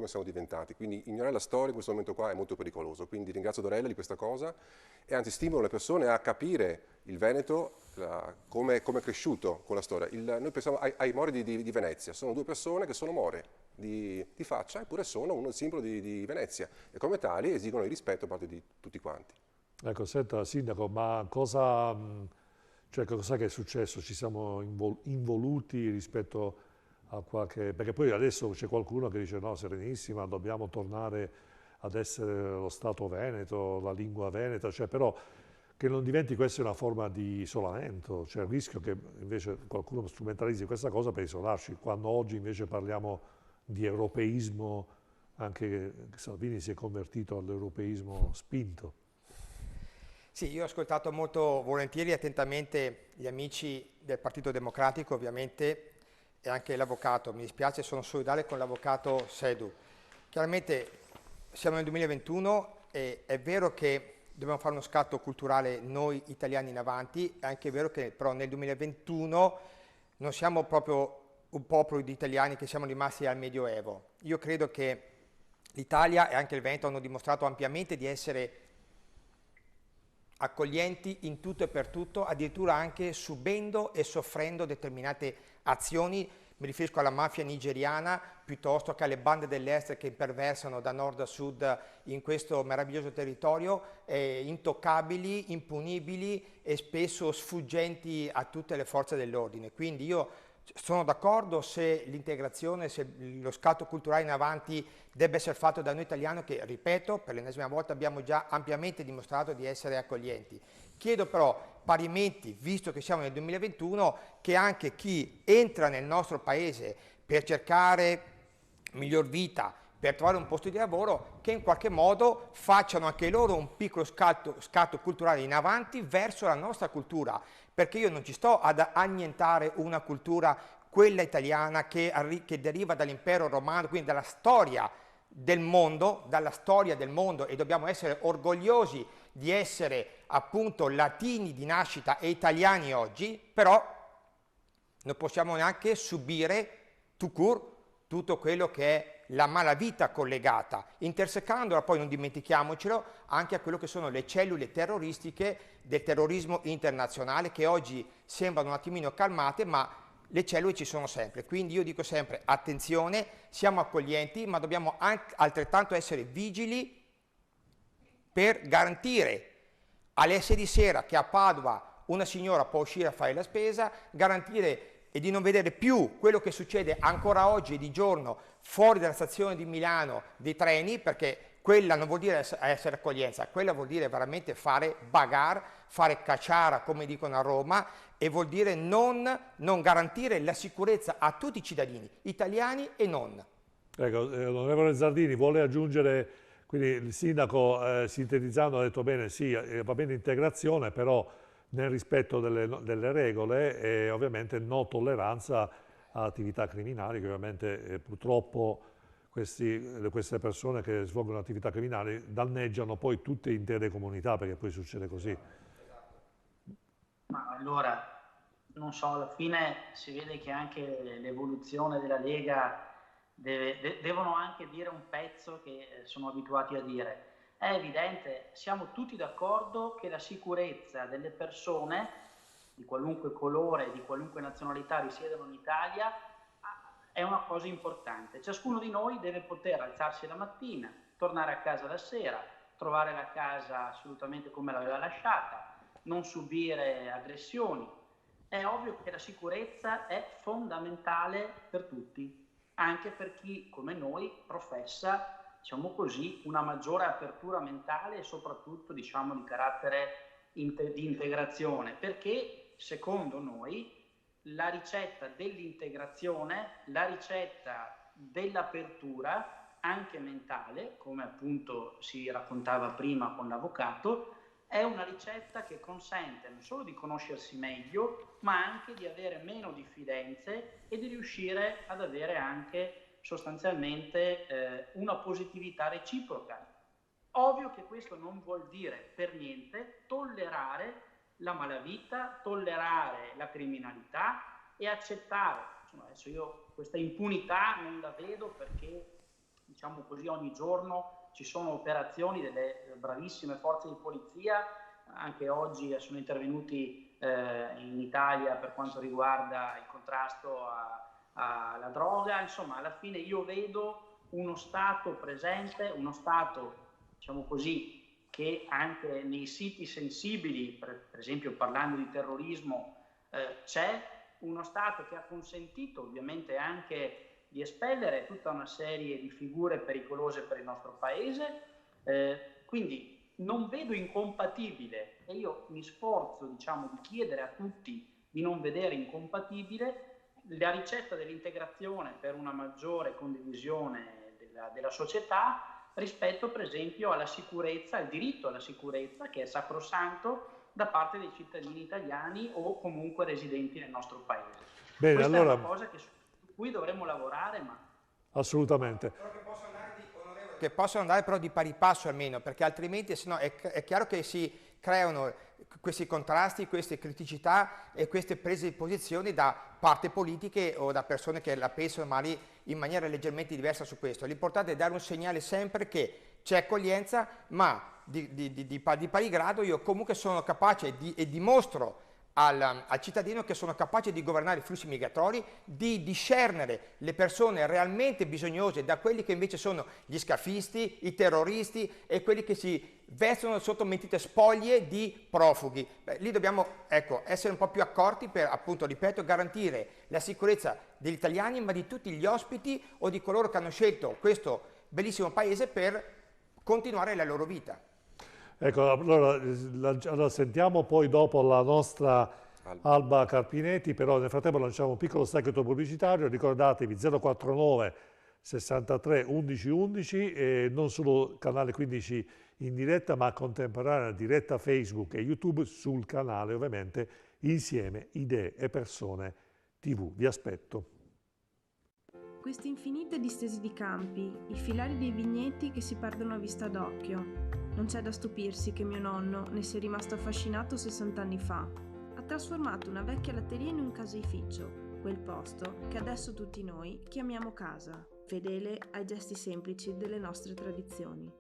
siamo diventati, quindi ignorare la storia in questo momento qua è molto pericoloso, quindi ringrazio Dorella di questa cosa e anzi stimolo le persone a capire il Veneto come è cresciuto con la storia. Noi pensiamo ai Mori di Venezia, sono due persone che sono more di faccia, eppure sono uno simbolo di Venezia e come tali esigono il rispetto da parte di tutti quanti. Ecco, senta Sindaco, ma cos'è che è successo? Ci siamo involuti rispetto a qualche... Perché poi adesso c'è qualcuno che dice no, Serenissima, dobbiamo tornare ad essere lo Stato veneto, la lingua veneta, però che non diventi questa una forma di isolamento, c'è il rischio che invece qualcuno strumentalizzi questa cosa per isolarci, quando oggi invece parliamo di europeismo, anche Salvini si è convertito all'europeismo spinto. Sì, io ho ascoltato molto volentieri e attentamente gli amici del Partito Democratico, ovviamente, e anche l'avvocato. Mi dispiace, sono solidale con l'avvocato Sedu. Chiaramente siamo nel 2021 e è vero che dobbiamo fare uno scatto culturale noi italiani in avanti. È anche vero che però nel 2021 non siamo proprio un popolo di italiani che siamo rimasti al Medioevo. Io credo che l'Italia e anche il Veneto hanno dimostrato ampiamente di essere accoglienti in tutto e per tutto, addirittura anche subendo e soffrendo determinate azioni. Mi riferisco alla mafia nigeriana piuttosto che alle bande dell'est che imperversano da nord a sud in questo meraviglioso territorio, intoccabili, impunibili e spesso sfuggenti a tutte le forze dell'ordine. Quindi io sono d'accordo se l'integrazione, se lo scatto culturale in avanti debba essere fatto da noi italiani, che ripeto, per l'ennesima volta abbiamo già ampiamente dimostrato di essere accoglienti. Chiedo però parimenti, visto che siamo nel 2021, che anche chi entra nel nostro paese per cercare miglior vita, per trovare un posto di lavoro, che in qualche modo facciano anche loro un piccolo scatto culturale in avanti verso la nostra cultura, perché io non ci sto ad annientare una cultura, quella italiana, che deriva dall'impero romano, quindi dalla storia del mondo, e dobbiamo essere orgogliosi di essere appunto latini di nascita e italiani oggi, però non possiamo neanche subire tout court tutto quello che è la malavita collegata, intersecandola poi, non dimentichiamocelo, anche a quello che sono le cellule terroristiche del terrorismo internazionale, che oggi sembrano un attimino calmate, ma le cellule ci sono sempre. Quindi io dico sempre attenzione, siamo accoglienti, ma dobbiamo anche altrettanto essere vigili per garantire alle 6 di sera che a Padova una signora può uscire a fare la spesa, garantire e di non vedere più quello che succede ancora oggi e di giorno fuori dalla stazione di Milano dei treni, perché quella non vuol dire essere accoglienza, quella vuol dire veramente fare bagarre, fare cacciara, come dicono a Roma, e vuol dire non garantire la sicurezza a tutti i cittadini, italiani e non. Ecco, l'onorevole Zardini vuole aggiungere, quindi il sindaco sintetizzando ha detto bene, sì, va bene integrazione, però nel rispetto delle regole e ovviamente no tolleranza a attività criminali, che ovviamente purtroppo queste persone che svolgono attività criminali danneggiano poi tutte intere comunità, perché poi succede così. Ma allora, non so, alla fine si vede che anche l'evoluzione della Lega devono anche dire un pezzo che sono abituati a dire. È evidente, siamo tutti d'accordo che la sicurezza delle persone di qualunque colore, di qualunque nazionalità risiedono in Italia è una cosa importante. Ciascuno di noi deve poter alzarsi la mattina, tornare a casa la sera, trovare la casa assolutamente come l'aveva lasciata, non subire aggressioni. È ovvio che la sicurezza è fondamentale per tutti, anche per chi come noi professa, diciamo così, una maggiore apertura mentale e soprattutto, diciamo, di carattere di integrazione, perché secondo noi la ricetta dell'integrazione, la ricetta dell'apertura anche mentale, come appunto si raccontava prima con l'avvocato, è una ricetta che consente non solo di conoscersi meglio, ma anche di avere meno diffidenze e di riuscire ad avere anche sostanzialmente una positività reciproca. Ovvio che questo non vuol dire per niente tollerare la malavita, tollerare la criminalità e accettare, insomma, adesso io questa impunità non la vedo, perché diciamo così ogni giorno ci sono operazioni delle bravissime forze di polizia, anche oggi sono intervenuti in Italia per quanto riguarda il contrasto alla droga. Insomma, alla fine io vedo uno Stato presente, uno Stato, diciamo così, che anche nei siti sensibili, per esempio parlando di terrorismo, c'è uno Stato che ha consentito ovviamente anche di espellere tutta una serie di figure pericolose per il nostro Paese, quindi non vedo incompatibile, e io mi sforzo, diciamo, di chiedere a tutti di non vedere incompatibile la ricetta dell'integrazione per una maggiore condivisione della società rispetto per esempio alla sicurezza, al diritto alla sicurezza, che è sacrosanto da parte dei cittadini italiani o comunque residenti nel nostro Paese. Bene, questa allora, è una cosa su cui dovremmo lavorare, ma... Assolutamente. Però che posso andare di onorevole che possano andare però di pari passo almeno, perché altrimenti sennò è chiaro che si creano questi contrasti, queste criticità e queste prese di posizione da parti politiche o da persone che la pensano magari in maniera leggermente diversa su questo. L'importante è dare un segnale sempre che c'è accoglienza, ma di pari grado io comunque sono capace e dimostro al cittadino che sono capace di governare i flussi migratori, di discernere le persone realmente bisognose da quelli che invece sono gli scafisti, i terroristi e quelli che si vestono sotto mentite spoglie di profughi. Lì dobbiamo essere un po' più accorti per, appunto, ripeto, garantire la sicurezza degli italiani, ma di tutti gli ospiti o di coloro che hanno scelto questo bellissimo paese per continuare la loro vita. Ecco, allora sentiamo poi dopo la nostra Alba Carpinetti, però nel frattempo lanciamo un piccolo stacchetto pubblicitario. Ricordatevi 049 63 11 11 e non solo canale 15 in diretta, ma contemporanea diretta Facebook e YouTube sul canale, ovviamente, Insieme Idee e Persone TV. Vi aspetto. Queste infinite distese di campi, i filari dei vigneti che si perdono a vista d'occhio. Non c'è da stupirsi che mio nonno ne sia rimasto affascinato 60 anni fa. Ha trasformato una vecchia latteria in un caseificio, quel posto che adesso tutti noi chiamiamo casa, fedele ai gesti semplici delle nostre tradizioni.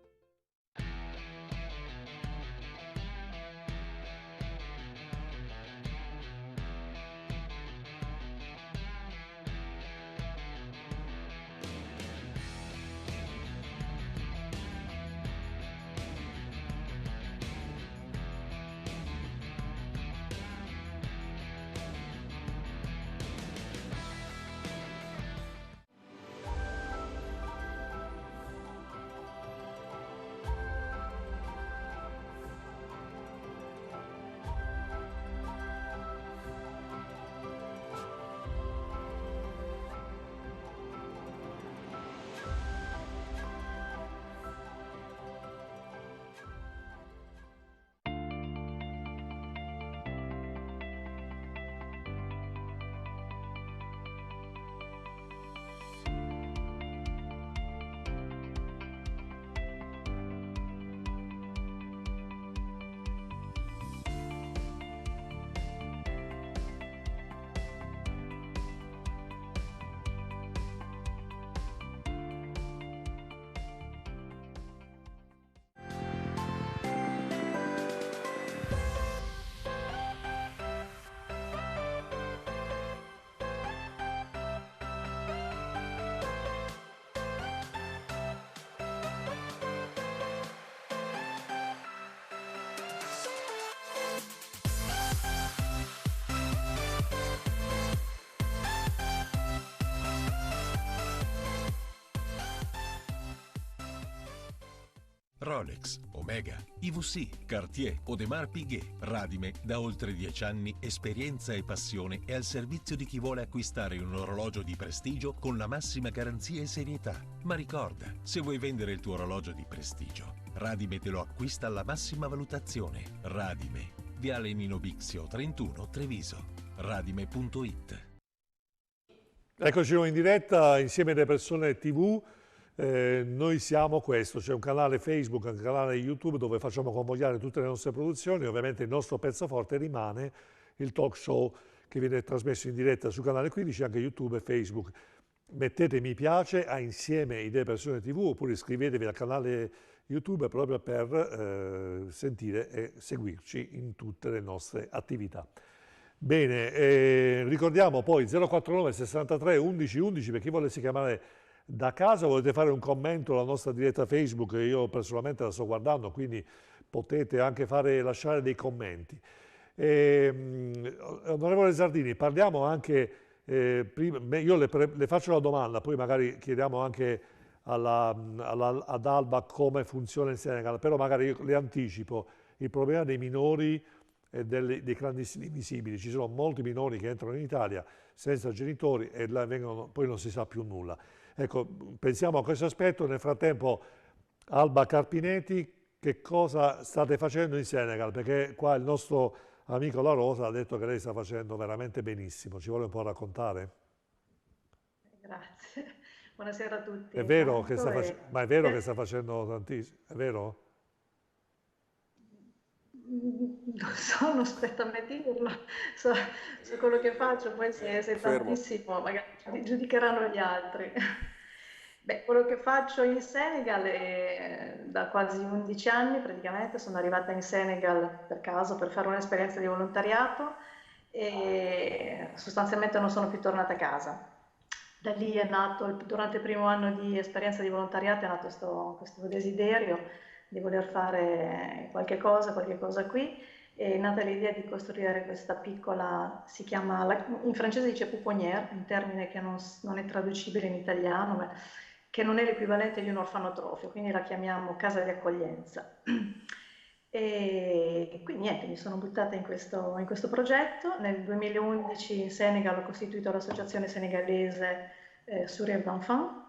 Rolex, Omega, IWC, Cartier, Audemars Piguet, Radime, da oltre 10 anni, esperienza e passione è al servizio di chi vuole acquistare un orologio di prestigio con la massima garanzia e serietà. Ma ricorda, se vuoi vendere il tuo orologio di prestigio, Radime te lo acquista alla massima valutazione. Radime, Viale Nino Bixio 31, Treviso. Radime.it. Eccoci in diretta insieme alle persone TV. Noi siamo questo, c'è un canale Facebook, un canale YouTube dove facciamo convogliare tutte le nostre produzioni. Ovviamente il nostro pezzo forte rimane il talk show che viene trasmesso in diretta su canale 15, anche YouTube e Facebook. Mettete mi piace a Insieme Idee Persone TV oppure iscrivetevi al canale YouTube proprio per sentire e seguirci in tutte le nostre attività. Bene, ricordiamo poi 049 63 11 11 per chi volesse chiamare da casa. Volete fare un commento alla nostra diretta Facebook, io personalmente la sto guardando, quindi potete anche lasciare dei commenti. Onorevole Zardini, parliamo anche, prima, io le faccio la domanda, poi magari chiediamo anche ad Alba come funziona in Senegal, però magari io le anticipo il problema dei minori e dei clandestini invisibili. Ci sono molti minori che entrano in Italia senza genitori e poi non si sa più nulla. Ecco, pensiamo a questo aspetto. Nel frattempo, Alba Carpinetti, che cosa state facendo in Senegal? Perché qua il nostro amico La Rosa ha detto che lei sta facendo veramente benissimo. Ci vuole un po' raccontare? Grazie. Buonasera a tutti. È vero che ma è vero che Eh, sta facendo tantissimo, è vero? Non so, non spetta a me dirlo, so quello che faccio, poi se è Confermo. tantissimo magari giudicheranno gli altri. Beh, quello che faccio in Senegal è da quasi 11 anni praticamente, sono arrivata in Senegal per caso per fare un'esperienza di volontariato e sostanzialmente non sono più tornata a casa. Da lì è nato, durante il primo anno di esperienza di volontariato è nato questo desiderio di voler fare qualche cosa qui. È nata l'idea di costruire questa piccola, si chiama, in francese dice pouponnière, un termine che non è traducibile in italiano, ma che non è l'equivalente di un orfanotrofio, quindi la chiamiamo casa di accoglienza. E quindi niente, mi sono buttata in questo progetto. Nel 2011 in Senegal ho costituito l'associazione senegalese Sourire d'Enfant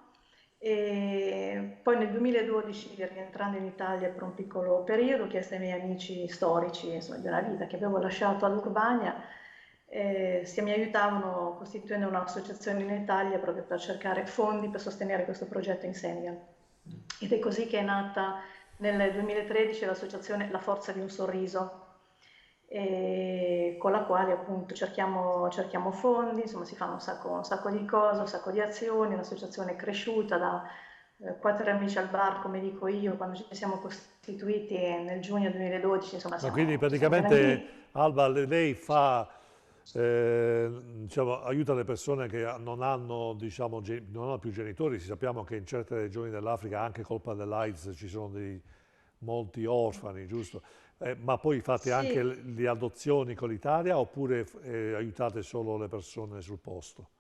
e poi nel 2012, rientrando in Italia per un piccolo periodo, ho chiesto ai miei amici storici, insomma, di una vita che avevo lasciato all'Urbania, se mi aiutavano costituendo un'associazione in Italia proprio per cercare fondi per sostenere questo progetto in Senegal. Ed è così che è nata nel 2013 l'associazione La Forza di un Sorriso, con la quale appunto cerchiamo fondi, insomma si fanno un sacco di cose, un sacco di azioni, l'associazione è cresciuta da 4 amici al bar, come dico io, quando ci siamo costituiti nel giugno 2012, insomma Ma quindi siamo praticamente, grandi. Alba, lei diciamo, aiuta le persone che non hanno, diciamo, non hanno più genitori. Sappiamo che in certe regioni dell'Africa, anche colpa dell'AIDS, ci sono molti orfani, giusto? Ma poi fate anche Sì. le adozioni con l'Italia oppure aiutate solo le persone sul posto?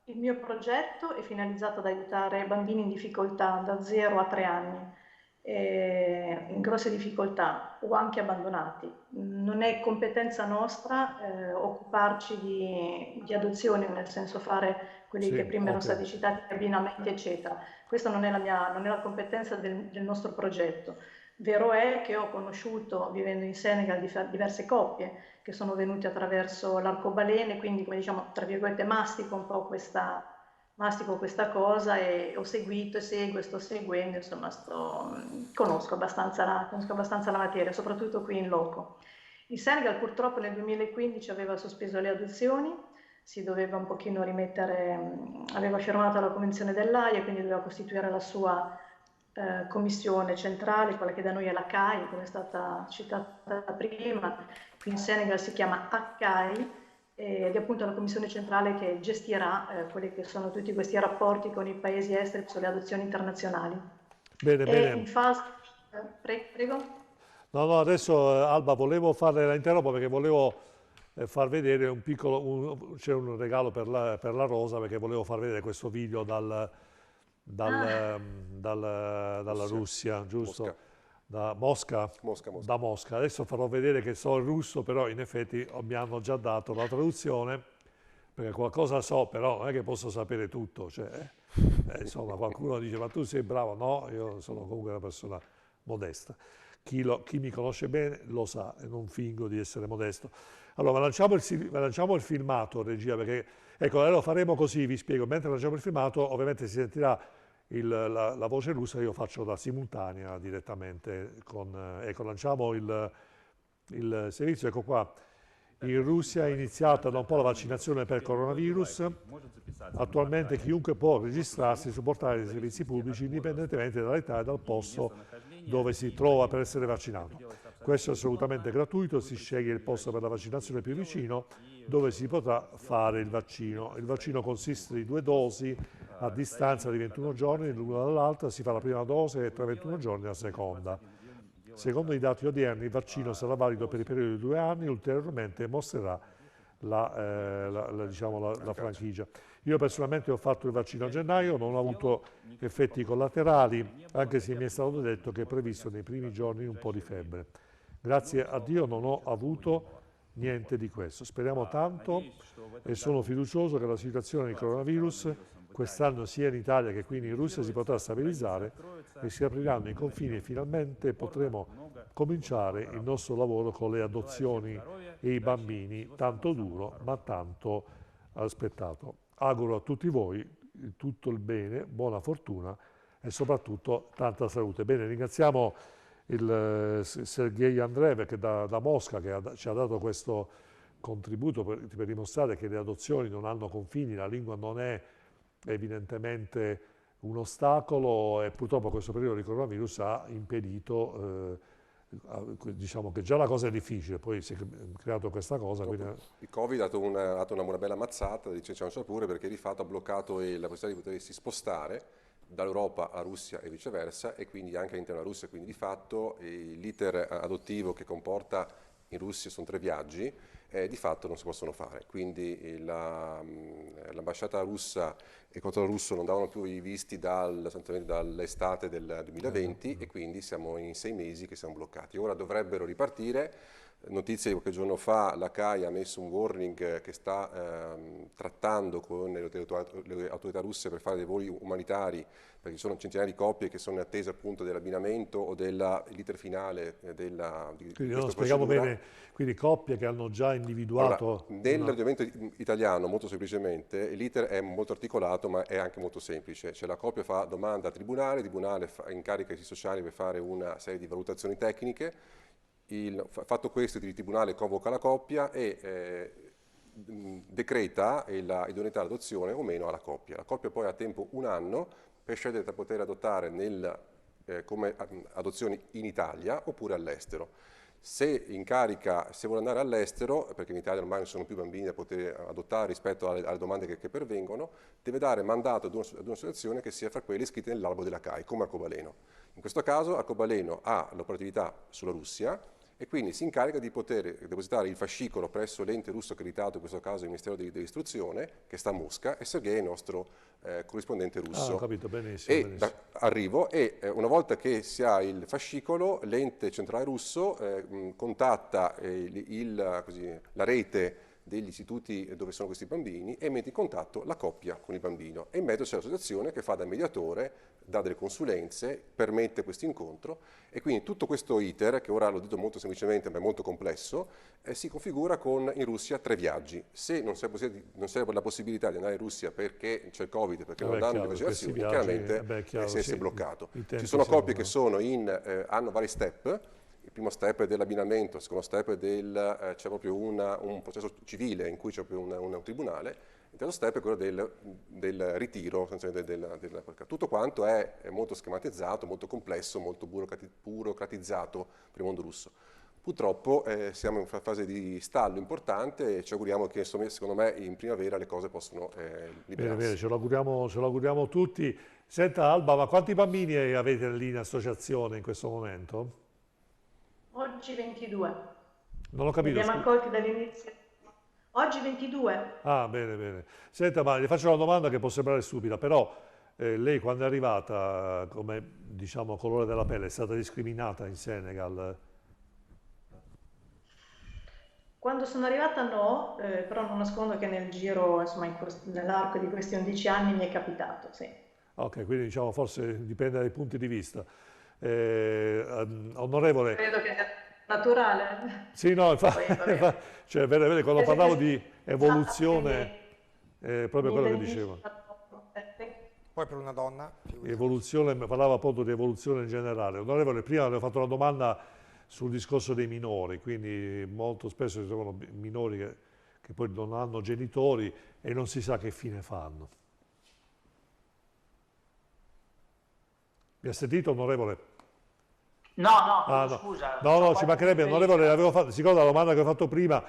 Il mio progetto è finalizzato ad aiutare bambini in difficoltà da 0 a 3 anni, in grosse difficoltà o anche abbandonati. Non è competenza nostra occuparci di adozioni, nel senso fare quelli Sì, che prima erano ok. stati citati, abbinamenti, eccetera. Questa non è la competenza del nostro progetto. Vero è che ho conosciuto, vivendo in Senegal, diverse coppie che sono venute attraverso l'arcobaleno, quindi come diciamo, tra virgolette, mastico questa cosa e ho seguito e seguo e sto seguendo, insomma, conosco abbastanza la materia, soprattutto qui in loco. Il Senegal purtroppo nel 2015 aveva sospeso le adozioni, si doveva un pochino rimettere, aveva firmato la Convenzione dell'Aia, quindi doveva costituire la sua commissione centrale, quella che da noi è la CAI, come è stata citata prima. Qui in Senegal si chiama ACAI ed è appunto la commissione centrale che gestirà quelli che sono tutti questi rapporti con i paesi esteri sulle adozioni internazionali. Bene, È bene. in fase... Prego? No, adesso Alba, volevo fare, la interrompo perché volevo far vedere un piccolo, c'è un regalo per la Rosa, perché volevo far vedere questo video dalla Russia, giusto? Mosca. Da Mosca? Mosca. Da Mosca. Adesso farò vedere che so il russo, però in effetti mi hanno già dato la traduzione, perché qualcosa so, però non è che posso sapere tutto. Cioè, insomma, qualcuno dice, ma tu sei bravo. No, io sono comunque una persona modesta. Chi mi conosce bene lo sa e non fingo di essere modesto. Allora, lanciamo il filmato, regia, perché ecco, lo faremo così, vi spiego. Mentre lanciamo il filmato, ovviamente si sentirà la voce russa, io faccio la simultanea direttamente ecco, lanciamo il servizio, ecco qua. In Russia è iniziata da un po' la vaccinazione per coronavirus. Attualmente chiunque può registrarsi e supportare i servizi pubblici indipendentemente dall'età e dal posto dove si trova per essere vaccinato. Questo è assolutamente gratuito, si sceglie il posto per la vaccinazione più vicino dove si potrà fare il vaccino. Il vaccino consiste di 2 dosi a distanza di 21 giorni l'una dall'altra, si fa la prima dose e tra 21 giorni la seconda. Secondo i dati odierni il vaccino sarà valido per il periodo di 2 anni, ulteriormente mostrerà la franchigia. Io personalmente ho fatto il vaccino a gennaio, non ho avuto effetti collaterali, anche se mi è stato detto che è previsto nei primi giorni un po' di febbre. Grazie a Dio non ho avuto niente di questo. Speriamo tanto e sono fiducioso che la situazione del coronavirus quest'anno sia in Italia che qui in Russia si potrà stabilizzare e si apriranno i confini e finalmente potremo cominciare il nostro lavoro con le adozioni e i bambini, tanto duro ma tanto aspettato. Auguro a tutti voi tutto il bene, buona fortuna e soprattutto tanta salute. Bene, ringraziamo il Sergei Andreev che da Mosca che ci ha dato questo contributo per dimostrare che le adozioni non hanno confini, la lingua non è evidentemente un ostacolo e purtroppo questo periodo di coronavirus ha impedito, diciamo che già la cosa è difficile, poi si è creato questa cosa. Il Covid ha dato una bella mazzata, diciamo pure, perché di fatto ha bloccato la possibilità di potersi spostare dall'Europa a Russia e viceversa, e quindi anche all'interno della Russia, quindi di fatto l'iter adottivo che comporta in Russia sono 3 viaggi, di fatto non si possono fare, quindi l'ambasciata russa e il controllo russo non davano più i visti dall'estate del 2020 e quindi siamo in 6 mesi che siamo bloccati. Ora dovrebbero ripartire. Notizie di qualche giorno fa, la CAI ha messo un warning che sta trattando con le autorità russe per fare dei voli umanitari, perché ci sono centinaia di coppie che sono in attesa appunto dell'abbinamento o dell'iter finale di quindi questa spieghiamo procedura. Bene, quindi coppie che hanno già individuato... Allora, nell'ordinamento italiano, molto semplicemente, l'iter è molto articolato ma è anche molto semplice, cioè la coppia fa domanda a tribunale, il tribunale incarica i sociali per fare una serie di valutazioni tecniche. Fatto questo, il tribunale convoca la coppia e decreta l'idoneità all'adozione o meno alla coppia. La coppia poi ha tempo 1 anno per scegliere tra poter adottare come adozioni in Italia oppure all'estero. Se vuole andare all'estero, perché in Italia ormai non sono più bambini da poter adottare rispetto alle domande che pervengono, deve dare mandato ad un'associazione che sia fra quelle iscritte nell'albo della CAI, come Arcobaleno. In questo caso Arcobaleno ha l'operatività sulla Russia e quindi si incarica di poter depositare il fascicolo presso l'ente russo accreditato, in questo caso il Ministero dell'Istruzione, che sta a Mosca, e Sergei è il nostro corrispondente russo. Ho capito, benissimo. Arrivo e una volta che si ha il fascicolo, l'ente centrale russo contatta la rete degli istituti dove sono questi bambini e mette in contatto la coppia con il bambino. E in mezzo c'è l'associazione che fa da mediatore, dà delle consulenze, permette questo incontro e quindi tutto questo iter, che ora l'ho detto molto semplicemente ma è molto complesso, si configura con in Russia 3 viaggi. Se non c'è la possibilità di andare in Russia perché c'è il Covid, perché non danno le vaccinazioni, chiaramente si è bloccato. Ci sono coppie che hanno vari step. Il primo step è dell'abbinamento, il secondo step c'è proprio un processo civile in cui c'è proprio un tribunale, il terzo step è quello del ritiro. Tutto quanto è molto schematizzato, molto complesso, molto burocratizzato per il mondo russo. Purtroppo siamo in una fase di stallo importante e ci auguriamo che secondo me in primavera le cose possano liberarsi. Bene, ce l'auguriamo tutti. Senta Alba, ma quanti bambini avete lì in associazione in questo momento? Oggi 22. Non ho capito. Abbiamo accolti dall'inizio. Oggi 22. Ah, bene. Senta, ma le faccio una domanda che può sembrare stupida, però lei quando è arrivata, come diciamo colore della pelle, è stata discriminata in Senegal? Quando sono arrivata no, però non nascondo che nel giro, insomma, nell'arco di questi 11 anni mi è capitato, sì. Ok, quindi diciamo forse dipende dai punti di vista. Onorevole. Credo che sia naturale. Sì, no, cioè, vede, quando parlavo di evoluzione, è proprio quello che dicevo. Poi per una donna. Parlava appunto di evoluzione in generale. Onorevole, prima avevo fatto una domanda sul discorso dei minori, quindi molto spesso ci sono minori che poi non hanno genitori e non si sa che fine fanno. Mi ha sentito, onorevole? No, scusa. No, ci mancherebbe, onorevole, si ricorda la domanda che ho fatto prima,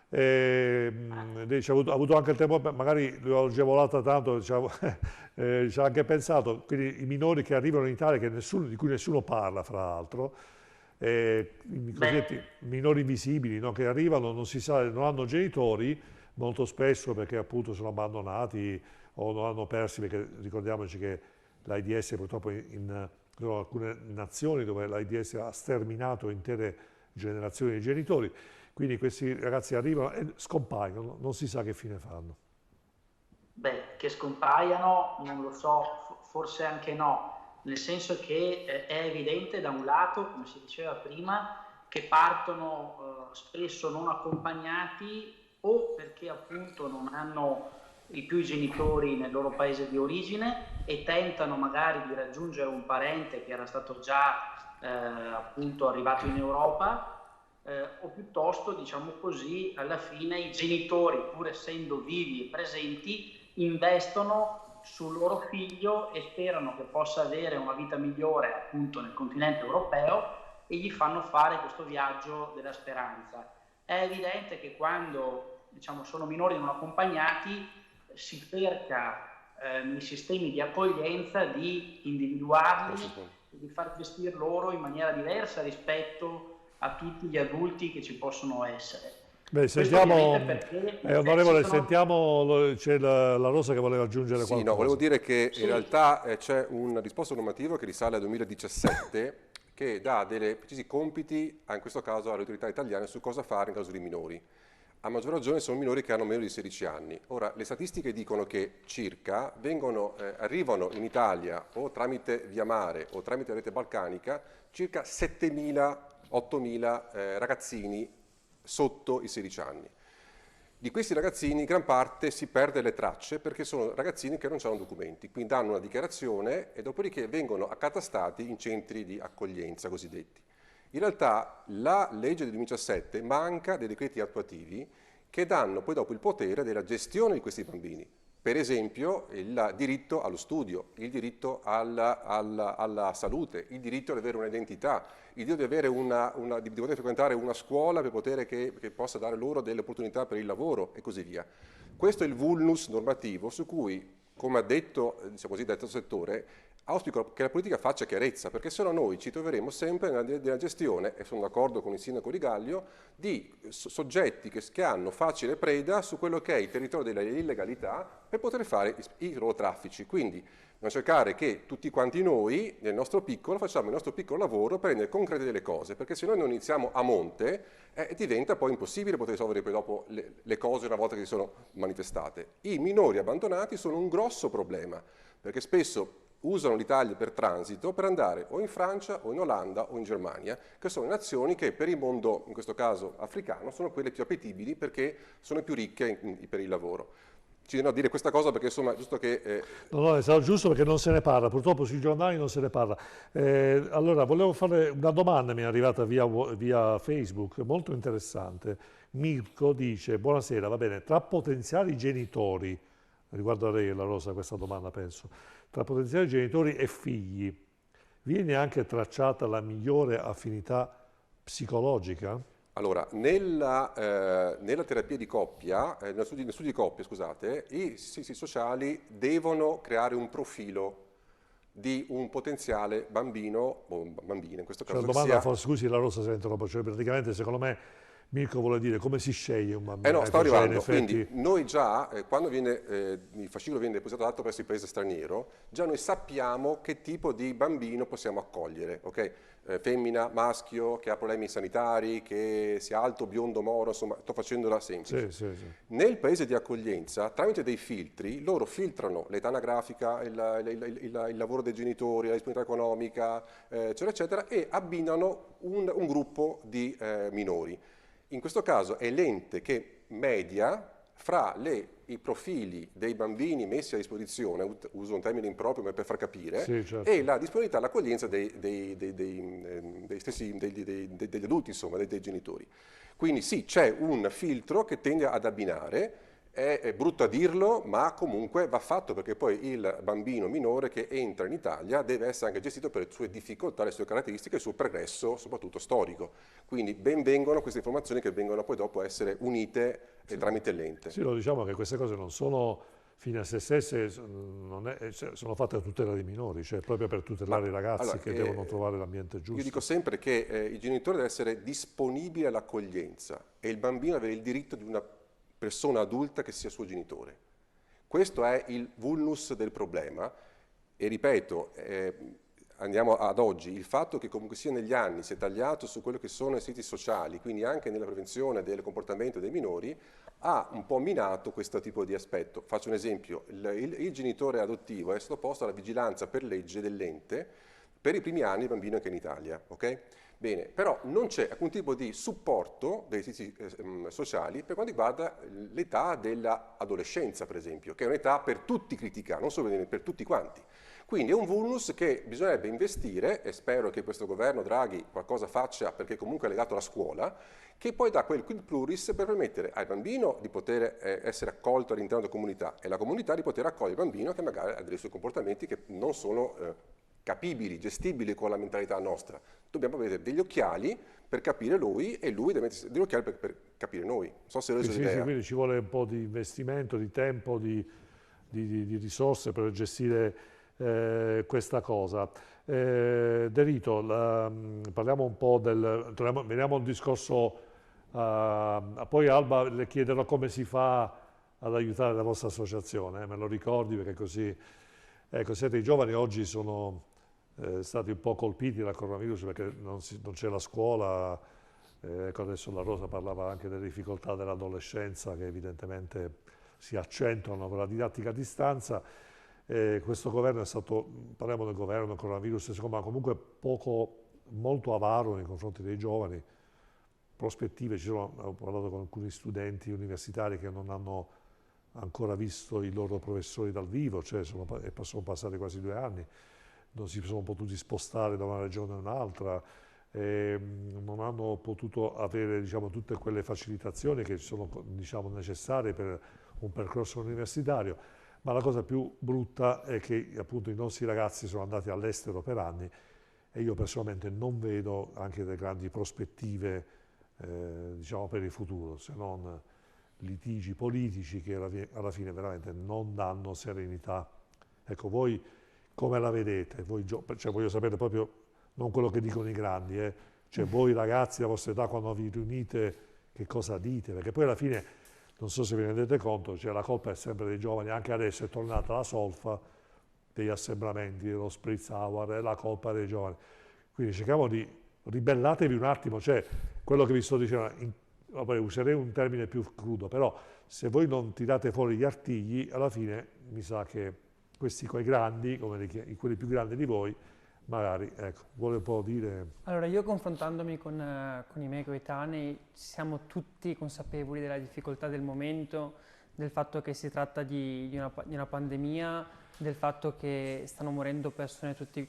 lei ha avuto anche il tempo, magari l'ho agevolata tanto, ci ha anche pensato, quindi i minori che arrivano in Italia, di cui nessuno parla, fra l'altro, i cosiddetti minori invisibili, no, che arrivano, non si sa, non hanno genitori, molto spesso perché appunto sono abbandonati o non hanno persi, perché ricordiamoci che l'AIDS purtroppo sono alcune nazioni dove l'AIDS ha sterminato intere generazioni di genitori, quindi questi ragazzi arrivano e scompaiono, non si sa che fine fanno. Beh, che scompaiano non lo so, forse anche no, nel senso che è evidente da un lato, come si diceva prima, che partono spesso non accompagnati o perché appunto non hanno i genitori nel loro paese di origine e tentano magari di raggiungere un parente che era stato già appunto arrivato in Europa, o piuttosto, diciamo così, alla fine i genitori, pur essendo vivi e presenti, investono sul loro figlio e sperano che possa avere una vita migliore appunto nel continente europeo e gli fanno fare questo viaggio della speranza. È evidente che quando, diciamo, sono minori non accompagnati si cerca nei sistemi di accoglienza di individuarli, di far gestire loro in maniera diversa rispetto a tutti gli adulti che ci possono essere. Beh, sentiamo, onorevole, sono... sentiamo, c'è la Rosa che voleva aggiungere qualcosa. Sì, no, volevo dire che in realtà c'è un disposto normativo che risale al 2017 che dà dei precisi compiti, in questo caso alle autorità italiane, su cosa fare in caso di minori. A maggior ragione sono minori che hanno meno di 16 anni. Ora, le statistiche dicono che circa arrivano in Italia o tramite via mare o tramite rete balcanica circa 7.000-8.000 ragazzini sotto i 16 anni. Di questi ragazzini gran parte si perde le tracce perché sono ragazzini che non hanno documenti, quindi danno una dichiarazione e dopodiché vengono accatastati in centri di accoglienza cosiddetti. In realtà la legge del 2017 manca dei decreti attuativi che danno poi dopo il potere della gestione di questi bambini. Per esempio il diritto allo studio, il diritto alla salute, il diritto ad avere un'identità, il diritto di, avere di poter frequentare una scuola per poter che possa dare loro delle opportunità per il lavoro e così via. Questo è il vulnus normativo su cui, come ha detto, diciamo così, detto settore, auspico che la politica faccia chiarezza, perché se no noi ci troveremo sempre nella gestione, e sono d'accordo con il sindaco Di Gaglio, di soggetti che hanno facile preda su quello che è il territorio della illegalità per poter fare i loro traffici. Quindi non cercare che tutti quanti noi, nel nostro piccolo, facciamo il nostro piccolo lavoro per rendere concrete delle cose, perché se noi non iniziamo a monte diventa poi impossibile poter risolvere poi dopo le cose una volta che si sono manifestate. I minori abbandonati sono un grosso problema, perché spesso usano l'Italia per transito per andare o in Francia o in Olanda o in Germania, che sono nazioni che per il mondo, in questo caso africano, sono quelle più appetibili perché sono più ricche per il lavoro. Ci devo dire questa cosa perché insomma è giusto che... No, è stato giusto perché non se ne parla, purtroppo sui giornali non se ne parla. Allora, volevo fare una domanda, mi è arrivata via Facebook, molto interessante. Mirko dice, buonasera, va bene, tra potenziali genitori, riguardo a lei e la Rosa questa domanda penso, tra potenziali genitori e figli, viene anche tracciata la migliore affinità psicologica? Allora, nella terapia di coppia, negli studi di coppia, scusate, i servizi sociali devono creare un profilo di un potenziale bambino o bambina, in questo caso. La domanda, scusi la Rosa se la interrompo, cioè praticamente secondo me Mirko vuole dire come si sceglie un bambino. No, sto arrivando, quindi noi già, quando il fascicolo viene depositato presso il paese straniero, già noi sappiamo che tipo di bambino possiamo accogliere, ok? Femmina, maschio, che ha problemi sanitari, che sia alto, biondo, moro, insomma, sto facendola semplice. Sì. Nel paese di accoglienza, tramite dei filtri, loro filtrano l'età anagrafica, il lavoro dei genitori, la disponibilità economica, eccetera, eccetera, e abbinano un gruppo di minori. In questo caso è l'ente che media fra i profili dei bambini messi a disposizione, uso un termine improprio ma per far capire, sì, certo, e la disponibilità all'accoglienza degli adulti, insomma, dei genitori. Quindi sì, c'è un filtro che tende ad abbinare, è brutto a dirlo, ma comunque va fatto perché poi il bambino minore che entra in Italia deve essere anche gestito per le sue difficoltà, le sue caratteristiche, il suo progresso, soprattutto storico. Quindi ben vengono queste informazioni che vengono poi dopo essere unite tramite l'ente. Sì, lo diciamo che queste cose non sono fine a se stesse, sono fatte a tutela dei minori, cioè proprio per tutelare i ragazzi che devono trovare l'ambiente giusto. Io dico sempre che il genitore deve essere disponibile all'accoglienza e il bambino deve avere il diritto di una persona adulta che sia suo genitore. Questo è il vulnus del problema e ripeto, andiamo ad oggi, il fatto che comunque sia negli anni si è tagliato su quello che sono i servizi sociali, quindi anche nella prevenzione del comportamento dei minori, ha un po' minato questo tipo di aspetto. Faccio un esempio, il genitore adottivo è sottoposto alla vigilanza per legge dell'ente per i primi anni del bambino anche in Italia, ok? Bene, però non c'è alcun tipo di supporto dei siti sociali per quanto riguarda l'età dell'adolescenza, per esempio, che è un'età per tutti criticata, non solo per tutti quanti. Quindi è un vulnus che bisognerebbe investire, e spero che questo governo Draghi qualcosa faccia, perché comunque è legato alla scuola, che poi dà quel quid pluris per permettere al bambino di poter essere accolto all'interno della comunità e la comunità di poter accogliere il bambino che magari ha dei suoi comportamenti che non sono capibili, gestibili con la mentalità nostra. Dobbiamo avere degli occhiali per capire lui e lui deve mettere degli occhiali per capire noi. Non so se ho reso l'idea. Sì, quindi ci vuole un po' di investimento, di tempo, di risorse per gestire questa cosa. Derito, parliamo un po' veniamo a un discorso, poi Alba le chiederò come si fa ad aiutare la vostra associazione, me lo ricordi perché così, ecco, siete i giovani oggi sono stati un po' colpiti dal coronavirus perché non c'è la scuola, ecco adesso la Rosa parlava anche delle difficoltà dell'adolescenza che evidentemente si accentuano con la didattica a distanza. Questo governo è stato, parliamo del governo, del coronavirus, ma comunque molto avaro nei confronti dei giovani, prospettive, ho parlato con alcuni studenti universitari che non hanno ancora visto i loro professori dal vivo, cioè sono passati quasi 2 anni, non si sono potuti spostare da una regione a un'altra, non hanno potuto avere diciamo, tutte quelle facilitazioni che sono diciamo, necessarie per un percorso universitario, ma la cosa più brutta è che appunto i nostri ragazzi sono andati all'estero per anni e io personalmente non vedo anche delle grandi prospettive diciamo, per il futuro, se non litigi politici che alla fine veramente non danno serenità. Ecco, voi come la vedete? Cioè, voglio sapere proprio, non quello che dicono i grandi, cioè voi ragazzi, la vostra età, quando vi riunite, che cosa dite? Perché poi alla fine, non so se vi rendete conto, cioè la colpa è sempre dei giovani, anche adesso è tornata la solfa degli assembramenti, dello spritz hour, è la colpa dei giovani. Quindi cerchiamo di, ribellatevi un attimo, cioè quello che vi sto dicendo, vabbè, userei un termine più crudo, però se voi non tirate fuori gli artigli, alla fine mi sa che questi coi grandi, come quelli più grandi di voi, magari, ecco, vuole un po' dire... Allora, io confrontandomi con i miei coetanei, siamo tutti consapevoli della difficoltà del momento, del fatto che si tratta di una pandemia, del fatto che stanno morendo persone tutti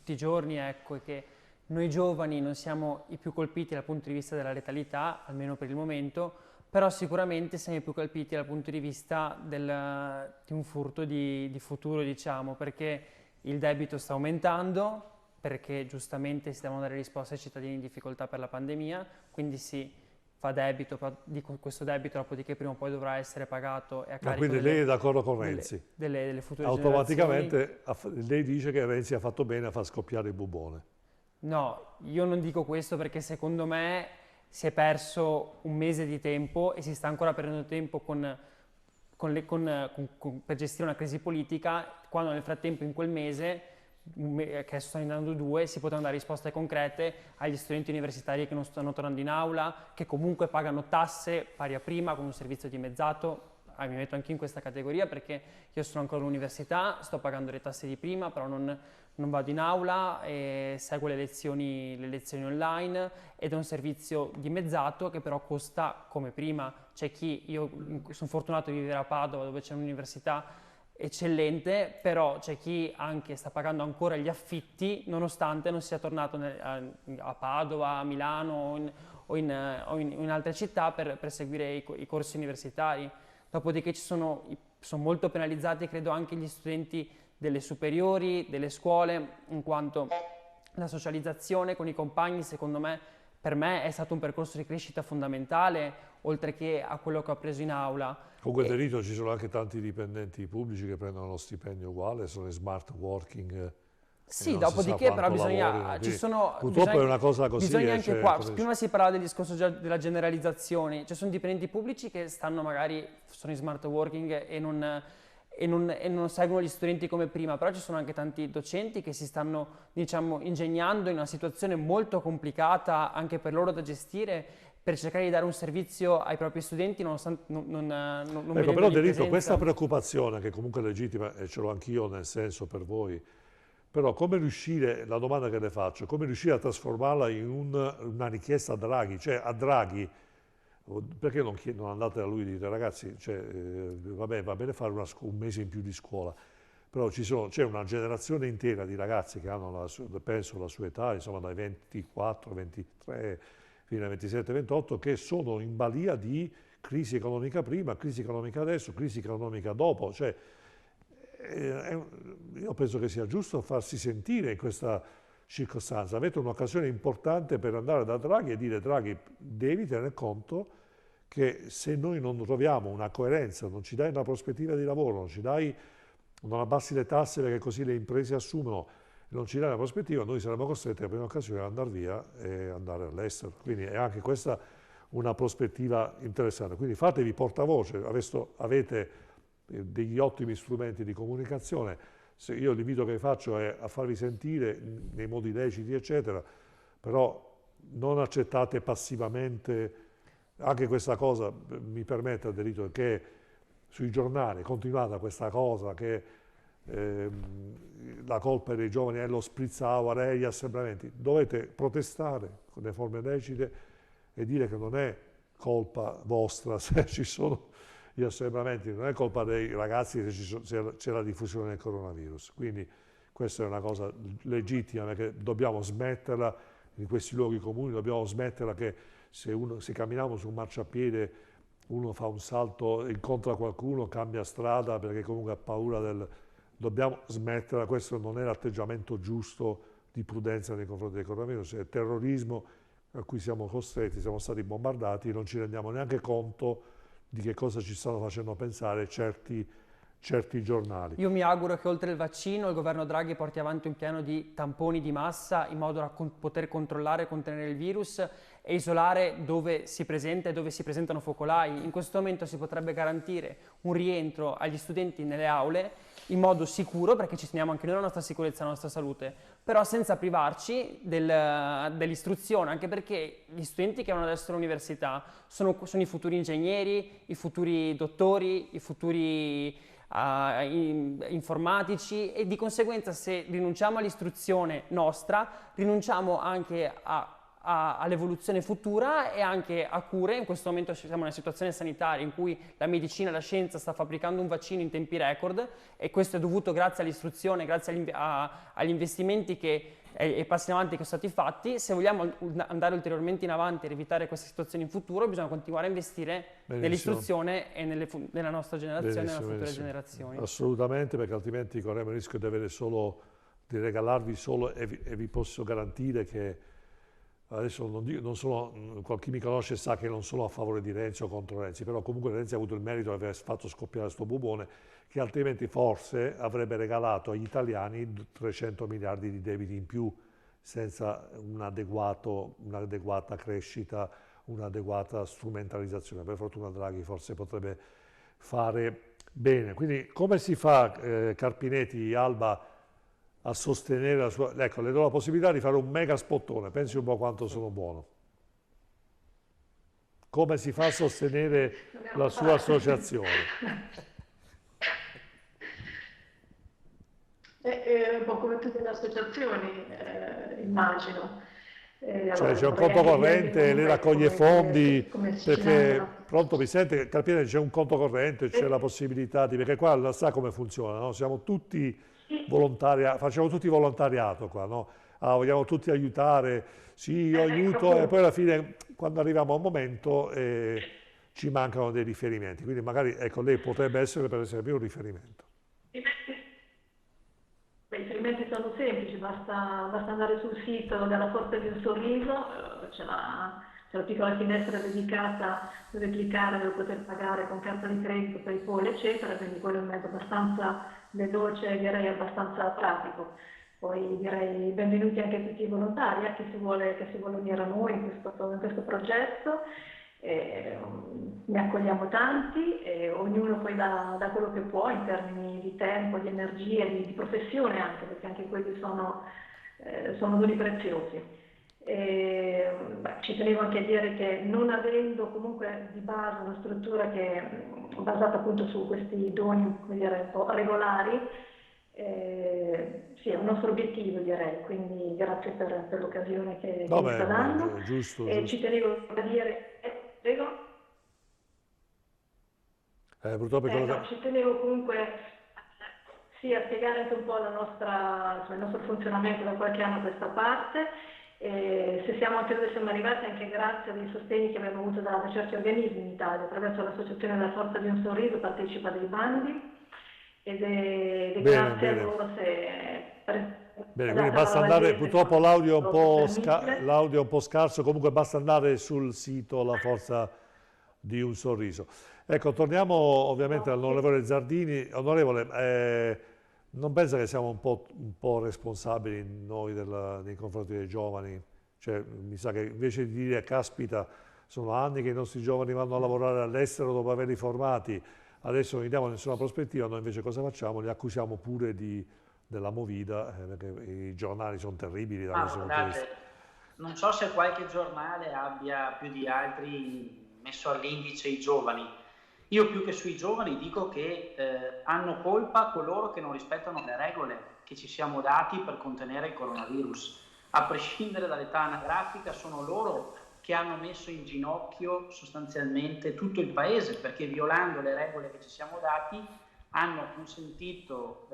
i giorni, ecco, e che noi giovani non siamo i più colpiti dal punto di vista della letalità, almeno per il momento, però sicuramente siamo i più colpiti dal punto di vista di un furto di futuro, diciamo, perché il debito sta aumentando, perché giustamente si devono dare risposte ai cittadini in difficoltà per la pandemia, quindi si fa debito, questo debito dopodiché prima o poi dovrà essere pagato e a carico quindi lei è d'accordo con Renzi? Delle future automaticamente lei dice che Renzi ha fatto bene a far scoppiare il bubone? No, io non dico questo perché secondo me si è perso un mese di tempo e si sta ancora perdendo tempo per gestire una crisi politica, quando nel frattempo in quel mese, che stanno andando 2, si potevano dare risposte concrete agli studenti universitari che non stanno tornando in aula, che comunque pagano tasse pari a prima con un servizio dimezzato. Mi metto anche in questa categoria perché io sono ancora all'università, sto pagando le tasse di prima, però non vado in aula e seguo le lezioni online ed è un servizio dimezzato che però costa come prima. Io sono fortunato di vivere a Padova dove c'è un'università eccellente, però c'è chi anche sta pagando ancora gli affitti nonostante non sia tornato a Padova, a Milano o in altre città per seguire i corsi universitari. Dopodiché sono molto penalizzati, credo, anche gli studenti delle superiori, delle scuole, in quanto la socializzazione con i compagni, secondo me, per me è stato un percorso di crescita fondamentale, oltre che a quello che ho preso in aula. Comunque, Derito, ci sono anche tanti dipendenti pubblici che prendono lo stipendio uguale, sono in smart working. Sì, dopodiché però purtroppo è una cosa così. Bisogna anche qua, prima si parlava del discorso della generalizzazione, ci sono dipendenti pubblici che sono in smart working e non seguono gli studenti come prima, però ci sono anche tanti docenti che si stanno, diciamo, ingegnando in una situazione molto complicata anche per loro da gestire, per cercare di dare un servizio ai propri studenti nonostante ecco, però Derito, questa preoccupazione che comunque è legittima, e ce l'ho anch'io nel senso per voi, Però come riuscire, la domanda che le faccio, come riuscire a trasformarla in una richiesta a Draghi? Cioè a Draghi, perché non andate da lui e dite ragazzi, cioè, vabbè, va bene fare un mese in più di scuola, però c'è una generazione intera di ragazzi che hanno, penso, la sua età, insomma dai 24, 23 fino ai 27, 28, che sono in balia di crisi economica prima, crisi economica adesso, crisi economica dopo. Cioè, io penso che sia giusto farsi sentire in questa circostanza. Avete un'occasione importante per andare da Draghi e dire Draghi, devi tenere conto che se noi non troviamo una coerenza, non ci dai una prospettiva di lavoro, non abbassi le tasse perché così le imprese assumono, non ci dai una prospettiva, noi saremo costretti a prima occasione ad andare via e andare all'estero. Quindi è anche questa una prospettiva interessante. Quindi fatevi portavoce, avete degli ottimi strumenti di comunicazione. Io l'invito che vi faccio è a farvi sentire nei modi leciti, eccetera, però non accettate passivamente anche questa cosa, mi permette Adelito, che sui giornali continuata questa cosa che la colpa dei giovani è lo sprizzao, gli assembramenti. Dovete protestare con le forme lecite e dire che non è colpa vostra se ci sono gli assembramenti, non è colpa dei ragazzi se c'è la diffusione del coronavirus. Quindi questa è una cosa legittima, perché dobbiamo smetterla in questi luoghi comuni, dobbiamo smetterla che se camminiamo su un marciapiede uno fa un salto, incontra qualcuno, cambia strada perché comunque ha paura Dobbiamo smetterla, questo non è l'atteggiamento giusto di prudenza nei confronti del coronavirus, è terrorismo a cui siamo costretti, siamo stati bombardati, non ci rendiamo neanche conto di che cosa ci stanno facendo pensare certi giornali. Io mi auguro che oltre il vaccino il governo Draghi porti avanti un piano di tamponi di massa in modo da poter controllare e contenere il virus e isolare dove si presenta e dove si presentano focolai. In questo momento si potrebbe garantire un rientro agli studenti nelle aule in modo sicuro, perché ci teniamo anche noi alla nostra sicurezza e alla nostra salute, però senza privarci dell'istruzione, anche perché gli studenti che vanno adesso all'università sono i futuri ingegneri, i futuri dottori, i futuri informatici, e di conseguenza se rinunciamo all'istruzione nostra, rinunciamo anche all'evoluzione futura e anche a cure. In questo momento siamo in una situazione sanitaria in cui la medicina e la scienza sta fabbricando un vaccino in tempi record, e questo è dovuto grazie all'istruzione, grazie agli investimenti e passi in avanti che sono stati fatti. Se vogliamo andare ulteriormente in avanti ed evitare queste situazioni in futuro, bisogna continuare a investire nell'istruzione e nella nostra generazione e nelle future generazioni. Assolutamente, perché altrimenti corriamo il rischio di regalarvi solo, e vi posso garantire che adesso chi mi conosce sa che non sono a favore di Renzi o contro Renzi, però comunque Renzi ha avuto il merito di aver fatto scoppiare questo bubone che altrimenti forse avrebbe regalato agli italiani 300 miliardi di debiti in più senza un'adeguata crescita, un'adeguata strumentalizzazione. Per fortuna Draghi forse potrebbe fare bene. Quindi come si fa, Carpinetti, Alba, a sostenere la sua... Ecco, le do la possibilità di fare un mega spottone, pensi un po' quanto sono buono. Come si fa a sostenere la sua associazione? Un po' come tutte le associazioni, immagino. Cioè c'è un conto corrente, lei raccoglie fondi, perché, pronto mi sente? Carpinetti, c'è un conto corrente, c'è la possibilità di... Perché qua sa come funziona, no? Siamo tutti... facciamo tutti volontariato qua, no? Vogliamo tutti aiutare, sì, io aiuto, e poi alla fine quando arriviamo a un momento ci mancano dei riferimenti, quindi magari ecco, lei potrebbe essere per esempio un riferimento. I riferimenti sono semplici, basta andare sul sito della Forza di un Sorriso, c'è la piccola finestra dedicata dove cliccare, dove poter pagare con carta di credito, PayPal, eccetera, quindi quello è un mezzo abbastanza veloce, direi abbastanza pratico. Poi direi benvenuti anche a tutti i volontari, che si vuole unire a noi in questo progetto. Ne accogliamo tanti e ognuno poi dà quello che può in termini di tempo, di energia, di professione anche, perché anche quelli sono doni preziosi. Ci tenevo anche a dire che non avendo comunque di base una struttura che è basata appunto su questi doni, come dire, un po' regolari, Sì, è un nostro obiettivo, direi, quindi grazie per l'occasione che No, mi sta dando. giusto, E giusto. ci tenevo a dire, prego? Purtroppo No, ci tenevo comunque sì, a spiegare anche un po' insomma, il nostro funzionamento da qualche anno a questa parte. Se siamo anche dove siamo arrivati anche grazie ai sostegni che abbiamo avuto da certi organismi in Italia, attraverso l'associazione della Forza di un Sorriso partecipa a dei bandi ed è Bene, grazie bene. a loro se Bene, quindi basta andare, purtroppo l'audio è un po' scarso, comunque basta andare sul sito La Forza di un Sorriso. Ecco, torniamo ovviamente all'onorevole Zardini. Onorevole, non pensa che siamo un po' responsabili noi nei confronti dei giovani? Cioè, mi sa che invece di dire caspita, sono anni che i nostri giovani vanno a lavorare all'estero dopo averli formati, adesso non gli diamo nessuna prospettiva, noi invece cosa facciamo? Li accusiamo pure della movida, perché i giornali sono terribili da questo punto di vista. Non so se qualche giornale abbia più di altri messo all'indice i giovani. Io più che sui giovani dico che hanno colpa coloro che non rispettano le regole che ci siamo dati per contenere il coronavirus. A prescindere dall'età anagrafica, sono loro che hanno messo in ginocchio sostanzialmente tutto il paese, perché violando le regole che ci siamo dati hanno consentito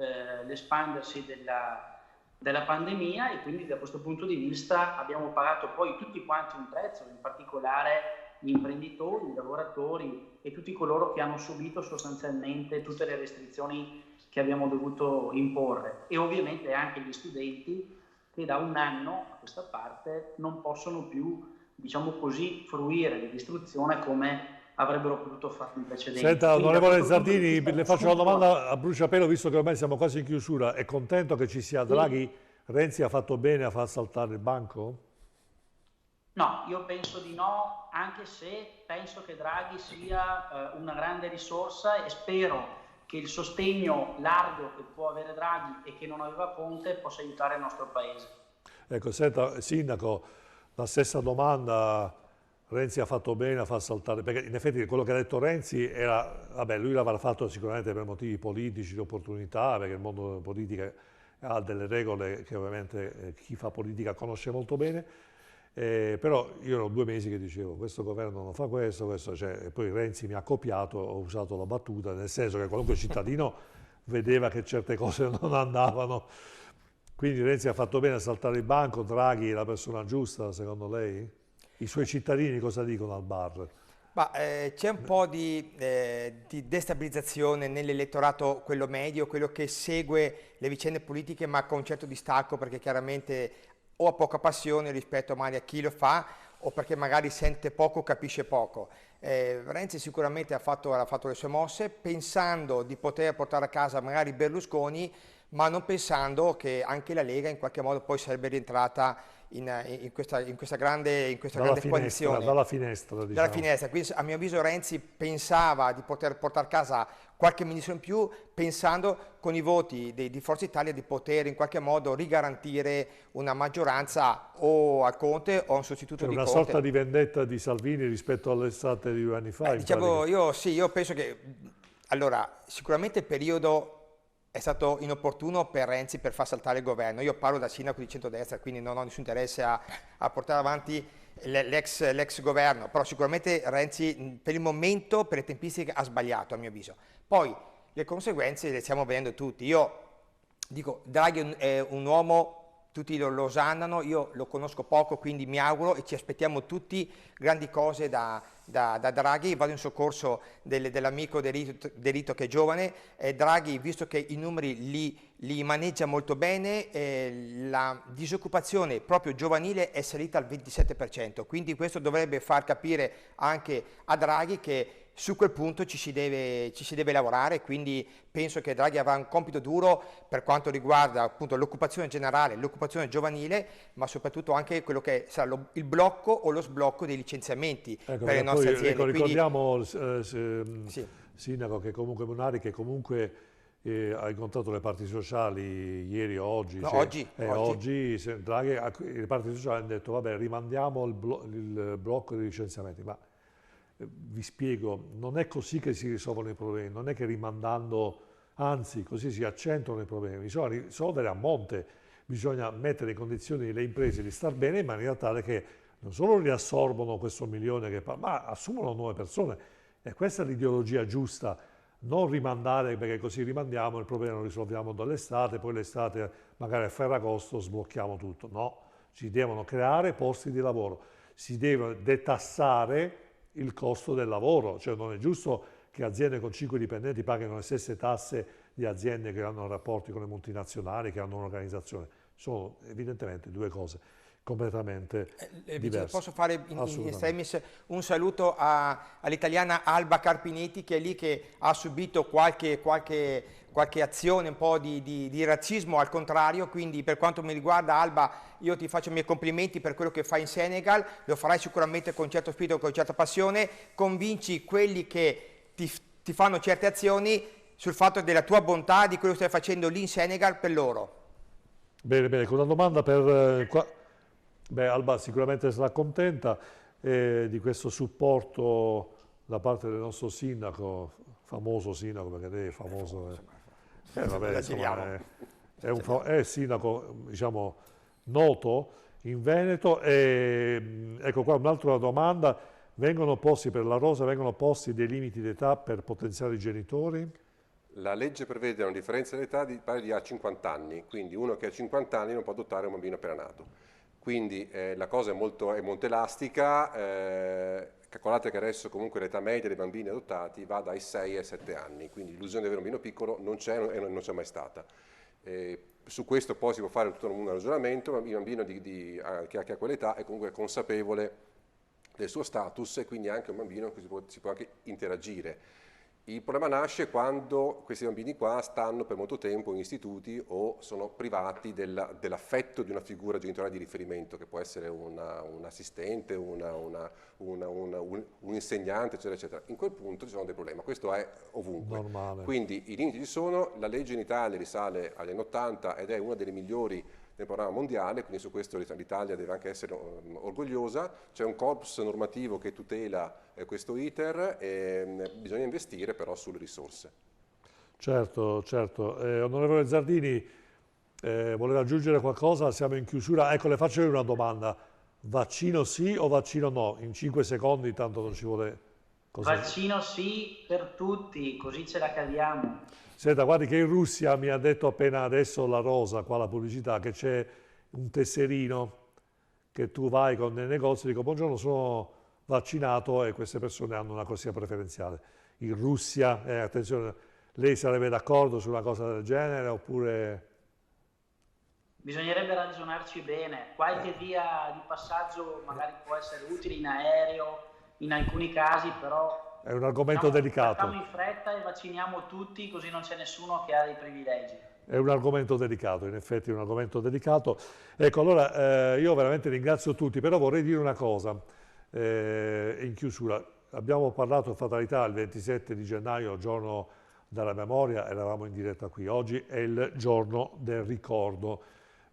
l'espandersi della pandemia, e quindi da questo punto di vista abbiamo pagato poi tutti quanti un prezzo, in particolare gli imprenditori, i lavoratori e tutti coloro che hanno subito sostanzialmente tutte le restrizioni che abbiamo dovuto imporre, e ovviamente anche gli studenti che da un anno a questa parte non possono più, diciamo così, fruire dell'istruzione come avrebbero potuto fare in precedenza. Senta, onorevole Zardini, le faccio una domanda a bruciapelo, visto che ormai siamo quasi in chiusura. È contento che ci sia Draghi? Renzi ha fatto bene a far saltare il banco? No, io penso di no, anche se penso che Draghi sia una grande risorsa, e spero che il sostegno largo che può avere Draghi e che non aveva Conte possa aiutare il nostro Paese. Ecco, senta, Sindaco, la stessa domanda. Renzi ha fatto bene a far saltare, perché in effetti quello che ha detto Renzi era, vabbè, lui l'avrà fatto sicuramente per motivi politici, di opportunità, perché il mondo della politica ha delle regole che ovviamente chi fa politica conosce molto bene, però io ero 2 mesi che dicevo questo governo non fa questo, e poi Renzi mi ha copiato, ho usato la battuta, nel senso che qualunque cittadino vedeva che certe cose non andavano. Quindi Renzi ha fatto bene a saltare il banco, Draghi è la persona giusta secondo lei? I suoi cittadini cosa dicono al bar? C'è un po' di destabilizzazione nell'elettorato, quello medio, quello che segue le vicende politiche ma con un certo distacco, perché chiaramente o ha poca passione rispetto magari a chi lo fa, o perché magari sente poco, capisce poco. Renzi sicuramente ha fatto le sue mosse pensando di poter portare a casa magari Berlusconi, ma non pensando che anche la Lega in qualche modo poi sarebbe rientrata in questa grande coalizione. Dalla finestra, diciamo. Dalla finestra. Quindi a mio avviso Renzi pensava di poter portare a casa qualche ministro in più, pensando con i voti di Forza Italia di poter in qualche modo rigarantire una maggioranza o a Conte o a un sostituto di una Conte. Sorta di vendetta di Salvini rispetto all'estate di 2 anni fa. Diciamo, io penso che allora sicuramente il periodo è stato inopportuno per Renzi per far saltare il governo. Io parlo da sindaco di centrodestra, quindi non ho nessun interesse a portare avanti l'ex governo, però sicuramente Renzi per il momento, per le tempistiche, ha sbagliato a mio avviso. Poi le conseguenze le stiamo vedendo tutti. Io dico, Draghi è un uomo, tutti lo osannano, io lo conosco poco, quindi mi auguro e ci aspettiamo tutti grandi cose da Draghi. Vado in soccorso dell'amico Derito che è giovane. Draghi, visto che i numeri li maneggia molto bene, la disoccupazione proprio giovanile è salita al 27%, quindi questo dovrebbe far capire anche a Draghi che su quel punto ci si deve lavorare, quindi penso che Draghi avrà un compito duro per quanto riguarda appunto l'occupazione generale, l'occupazione giovanile, ma soprattutto anche quello che sarà il blocco o lo sblocco dei licenziamenti per le nostre aziende. Ecco, ricordiamo, sì. Sindaco, che comunque Munari, che comunque ha incontrato le parti sociali ieri o oggi. No, oggi Draghi, le parti sociali hanno detto vabbè, rimandiamo il blocco dei licenziamenti, ma vi spiego, non è così che si risolvono i problemi, non è che rimandando anzi così si accentuano i problemi, bisogna risolvere a monte, bisogna mettere in condizioni le imprese di star bene in maniera tale che non solo riassorbono questo milione, ma assumono nuove persone, e questa è l'ideologia giusta. Non rimandare, perché così rimandiamo il problema, lo risolviamo dall'estate, poi l'estate magari a Ferragosto sblocchiamo tutto. No, si devono creare posti di lavoro, si deve detassare il costo del lavoro, cioè non è giusto che aziende con 5 dipendenti paghino le stesse tasse di aziende che hanno rapporti con le multinazionali, che hanno un'organizzazione. Sono evidentemente due cose completamente diverse. Posso fare in estremis un saluto all'italiana Alba Carpinetti, che è lì che ha subito qualche azione un po' di razzismo al contrario, quindi per quanto mi riguarda Alba io ti faccio i miei complimenti per quello che fai in Senegal, lo farai sicuramente con certo spirito, con certa passione, convinci quelli che ti fanno certe azioni sul fatto della tua bontà, di quello che stai facendo lì in Senegal per loro. Bene, bene, con una domanda per... Alba sicuramente sarà contenta di questo supporto da parte del nostro sindaco, famoso sindaco, perché lei è famoso. Vabbè, insomma, è un sindaco, diciamo, noto in Veneto. Ecco qua un'altra domanda: vengono posti per la rosa, vengono posti dei limiti d'età per potenziali genitori? La legge prevede una differenza d'età pari di a 50 anni, quindi uno che ha 50 anni non può adottare un bambino appena nato. Quindi la cosa è molto elastica, calcolate che adesso comunque l'età media dei bambini adottati va dai 6 ai 7 anni, quindi l'illusione di avere un bambino piccolo non c'è e non c'è mai stata. Su questo poi si può fare tutto un ragionamento, il bambino che ha quell'età è comunque consapevole del suo status e quindi anche un bambino con cui si può anche interagire. Il problema nasce quando questi bambini qua stanno per molto tempo in istituti o sono privati dell'affetto di una figura genitoriale di riferimento, che può essere un assistente, un insegnante, eccetera, eccetera. In quel punto ci sono dei problemi, questo è ovunque. Normale. Quindi i limiti ci sono, la legge in Italia risale agli anni 80 ed è una delle migliori nel programma mondiale, quindi su questo l'Italia deve anche essere orgogliosa. C'è un corpus normativo che tutela questo iter e bisogna investire però sulle risorse. Certo, certo. Onorevole Zardini, voleva aggiungere qualcosa? Siamo in chiusura. Ecco, le faccio io una domanda. Vaccino sì o vaccino no? In 5 secondi, tanto non ci vuole... Vaccino sì per tutti, così ce la caviamo. Senta, guardi che in Russia mi ha detto appena adesso la Rosa, qua la pubblicità, che c'è un tesserino che tu vai con nel negozio e dico buongiorno, sono vaccinato, e queste persone hanno una corsia preferenziale. In Russia, attenzione, lei sarebbe d'accordo su una cosa del genere oppure... Bisognerebbe ragionarci bene, qualche via di passaggio magari può essere utile in aereo, in alcuni casi, però... È un argomento delicato. Facciamo in fretta e vacciniamo tutti, così non c'è nessuno che ha dei privilegi. È un argomento delicato, in effetti è un argomento delicato. Ecco, allora io veramente ringrazio tutti, però vorrei dire una cosa in chiusura. Abbiamo parlato fatalità il 27 di gennaio, giorno della memoria, eravamo in diretta qui. Oggi è il giorno del ricordo.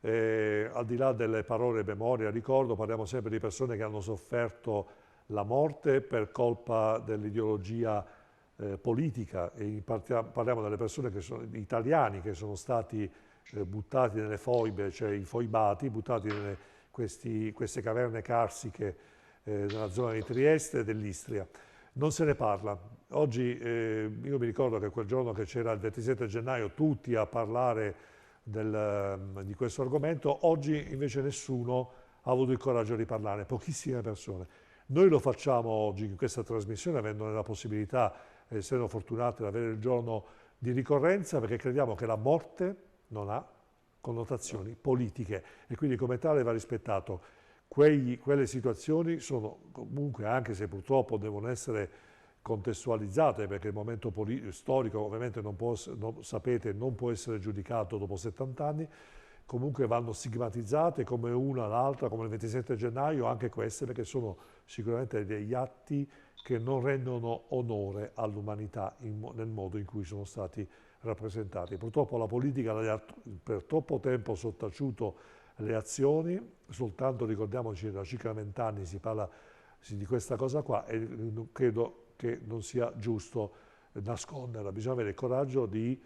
Al di là delle parole memoria, ricordo, parliamo sempre di persone che hanno sofferto la morte per colpa dell'ideologia politica, e parliamo delle persone che sono italiani che sono stati buttati nelle foibe, cioè infoibati, buttati in queste caverne carsiche nella zona di Trieste e dell'Istria. Non se ne parla. Oggi io mi ricordo che quel giorno che c'era il 27 gennaio tutti a parlare di questo argomento, oggi invece nessuno ha avuto il coraggio di parlarne, pochissime persone. Noi lo facciamo oggi in questa trasmissione, avendo la possibilità, essendo fortunati ad avere il giorno di ricorrenza, perché crediamo che la morte non ha connotazioni politiche e quindi come tale va rispettato. Quelle situazioni sono comunque, anche se purtroppo devono essere contestualizzate, perché il momento storico ovviamente sapete, non può essere giudicato dopo 70 anni, comunque vanno stigmatizzate come una l'altra, come il 27 gennaio, anche queste, perché sono sicuramente degli atti che non rendono onore all'umanità nel modo in cui sono stati rappresentati. Purtroppo la politica per troppo tempo sottaciuto le azioni, soltanto ricordiamoci da circa 20 anni si parla di questa cosa qua, e credo che non sia giusto nasconderla, bisogna avere il coraggio di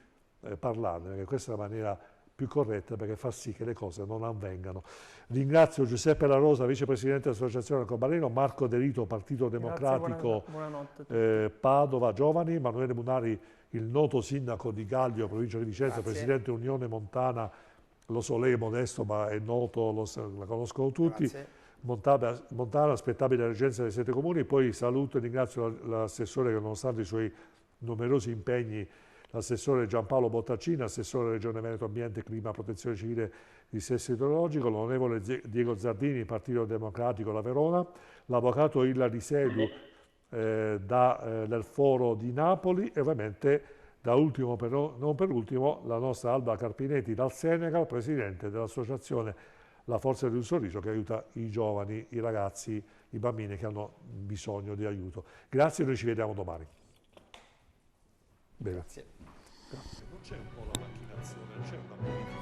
parlarne, perché questa è la maniera più corretta perché fa sì che le cose non avvengano. Ringrazio Giuseppe La Rosa, vicepresidente dell'Associazione Arcobaleno, Marco De Rito, Partito Democratico, Padova Giovani, Emanuele Munari, il noto sindaco di Gaglio, provincia di Vicenza, presidente Unione Montana, lo so, lei è modesto ma è noto, la conoscono tutti. Montana, aspettabile la reggenza dei 7 comuni, poi saluto e ringrazio l'assessore che nonostante i suoi numerosi impegni, l'assessore Giampaolo Bottacini, assessore Regione Veneto Ambiente, Clima, Protezione Civile, Dissesto idrologico, l'onorevole Diego Zardini, Partito Democratico, La Verona, l'avvocato Ilari Sedu del Foro di Napoli e ovviamente da ultimo, non per ultimo, la nostra Alba Carpinetti dal Senegal, presidente dell'associazione La Forza di un Sorriso, che aiuta i giovani, i ragazzi, i bambini che hanno bisogno di aiuto. Grazie, noi ci vediamo domani. Bene. Grazie. Non c'è un po' la macchinazione, non c'è una politica.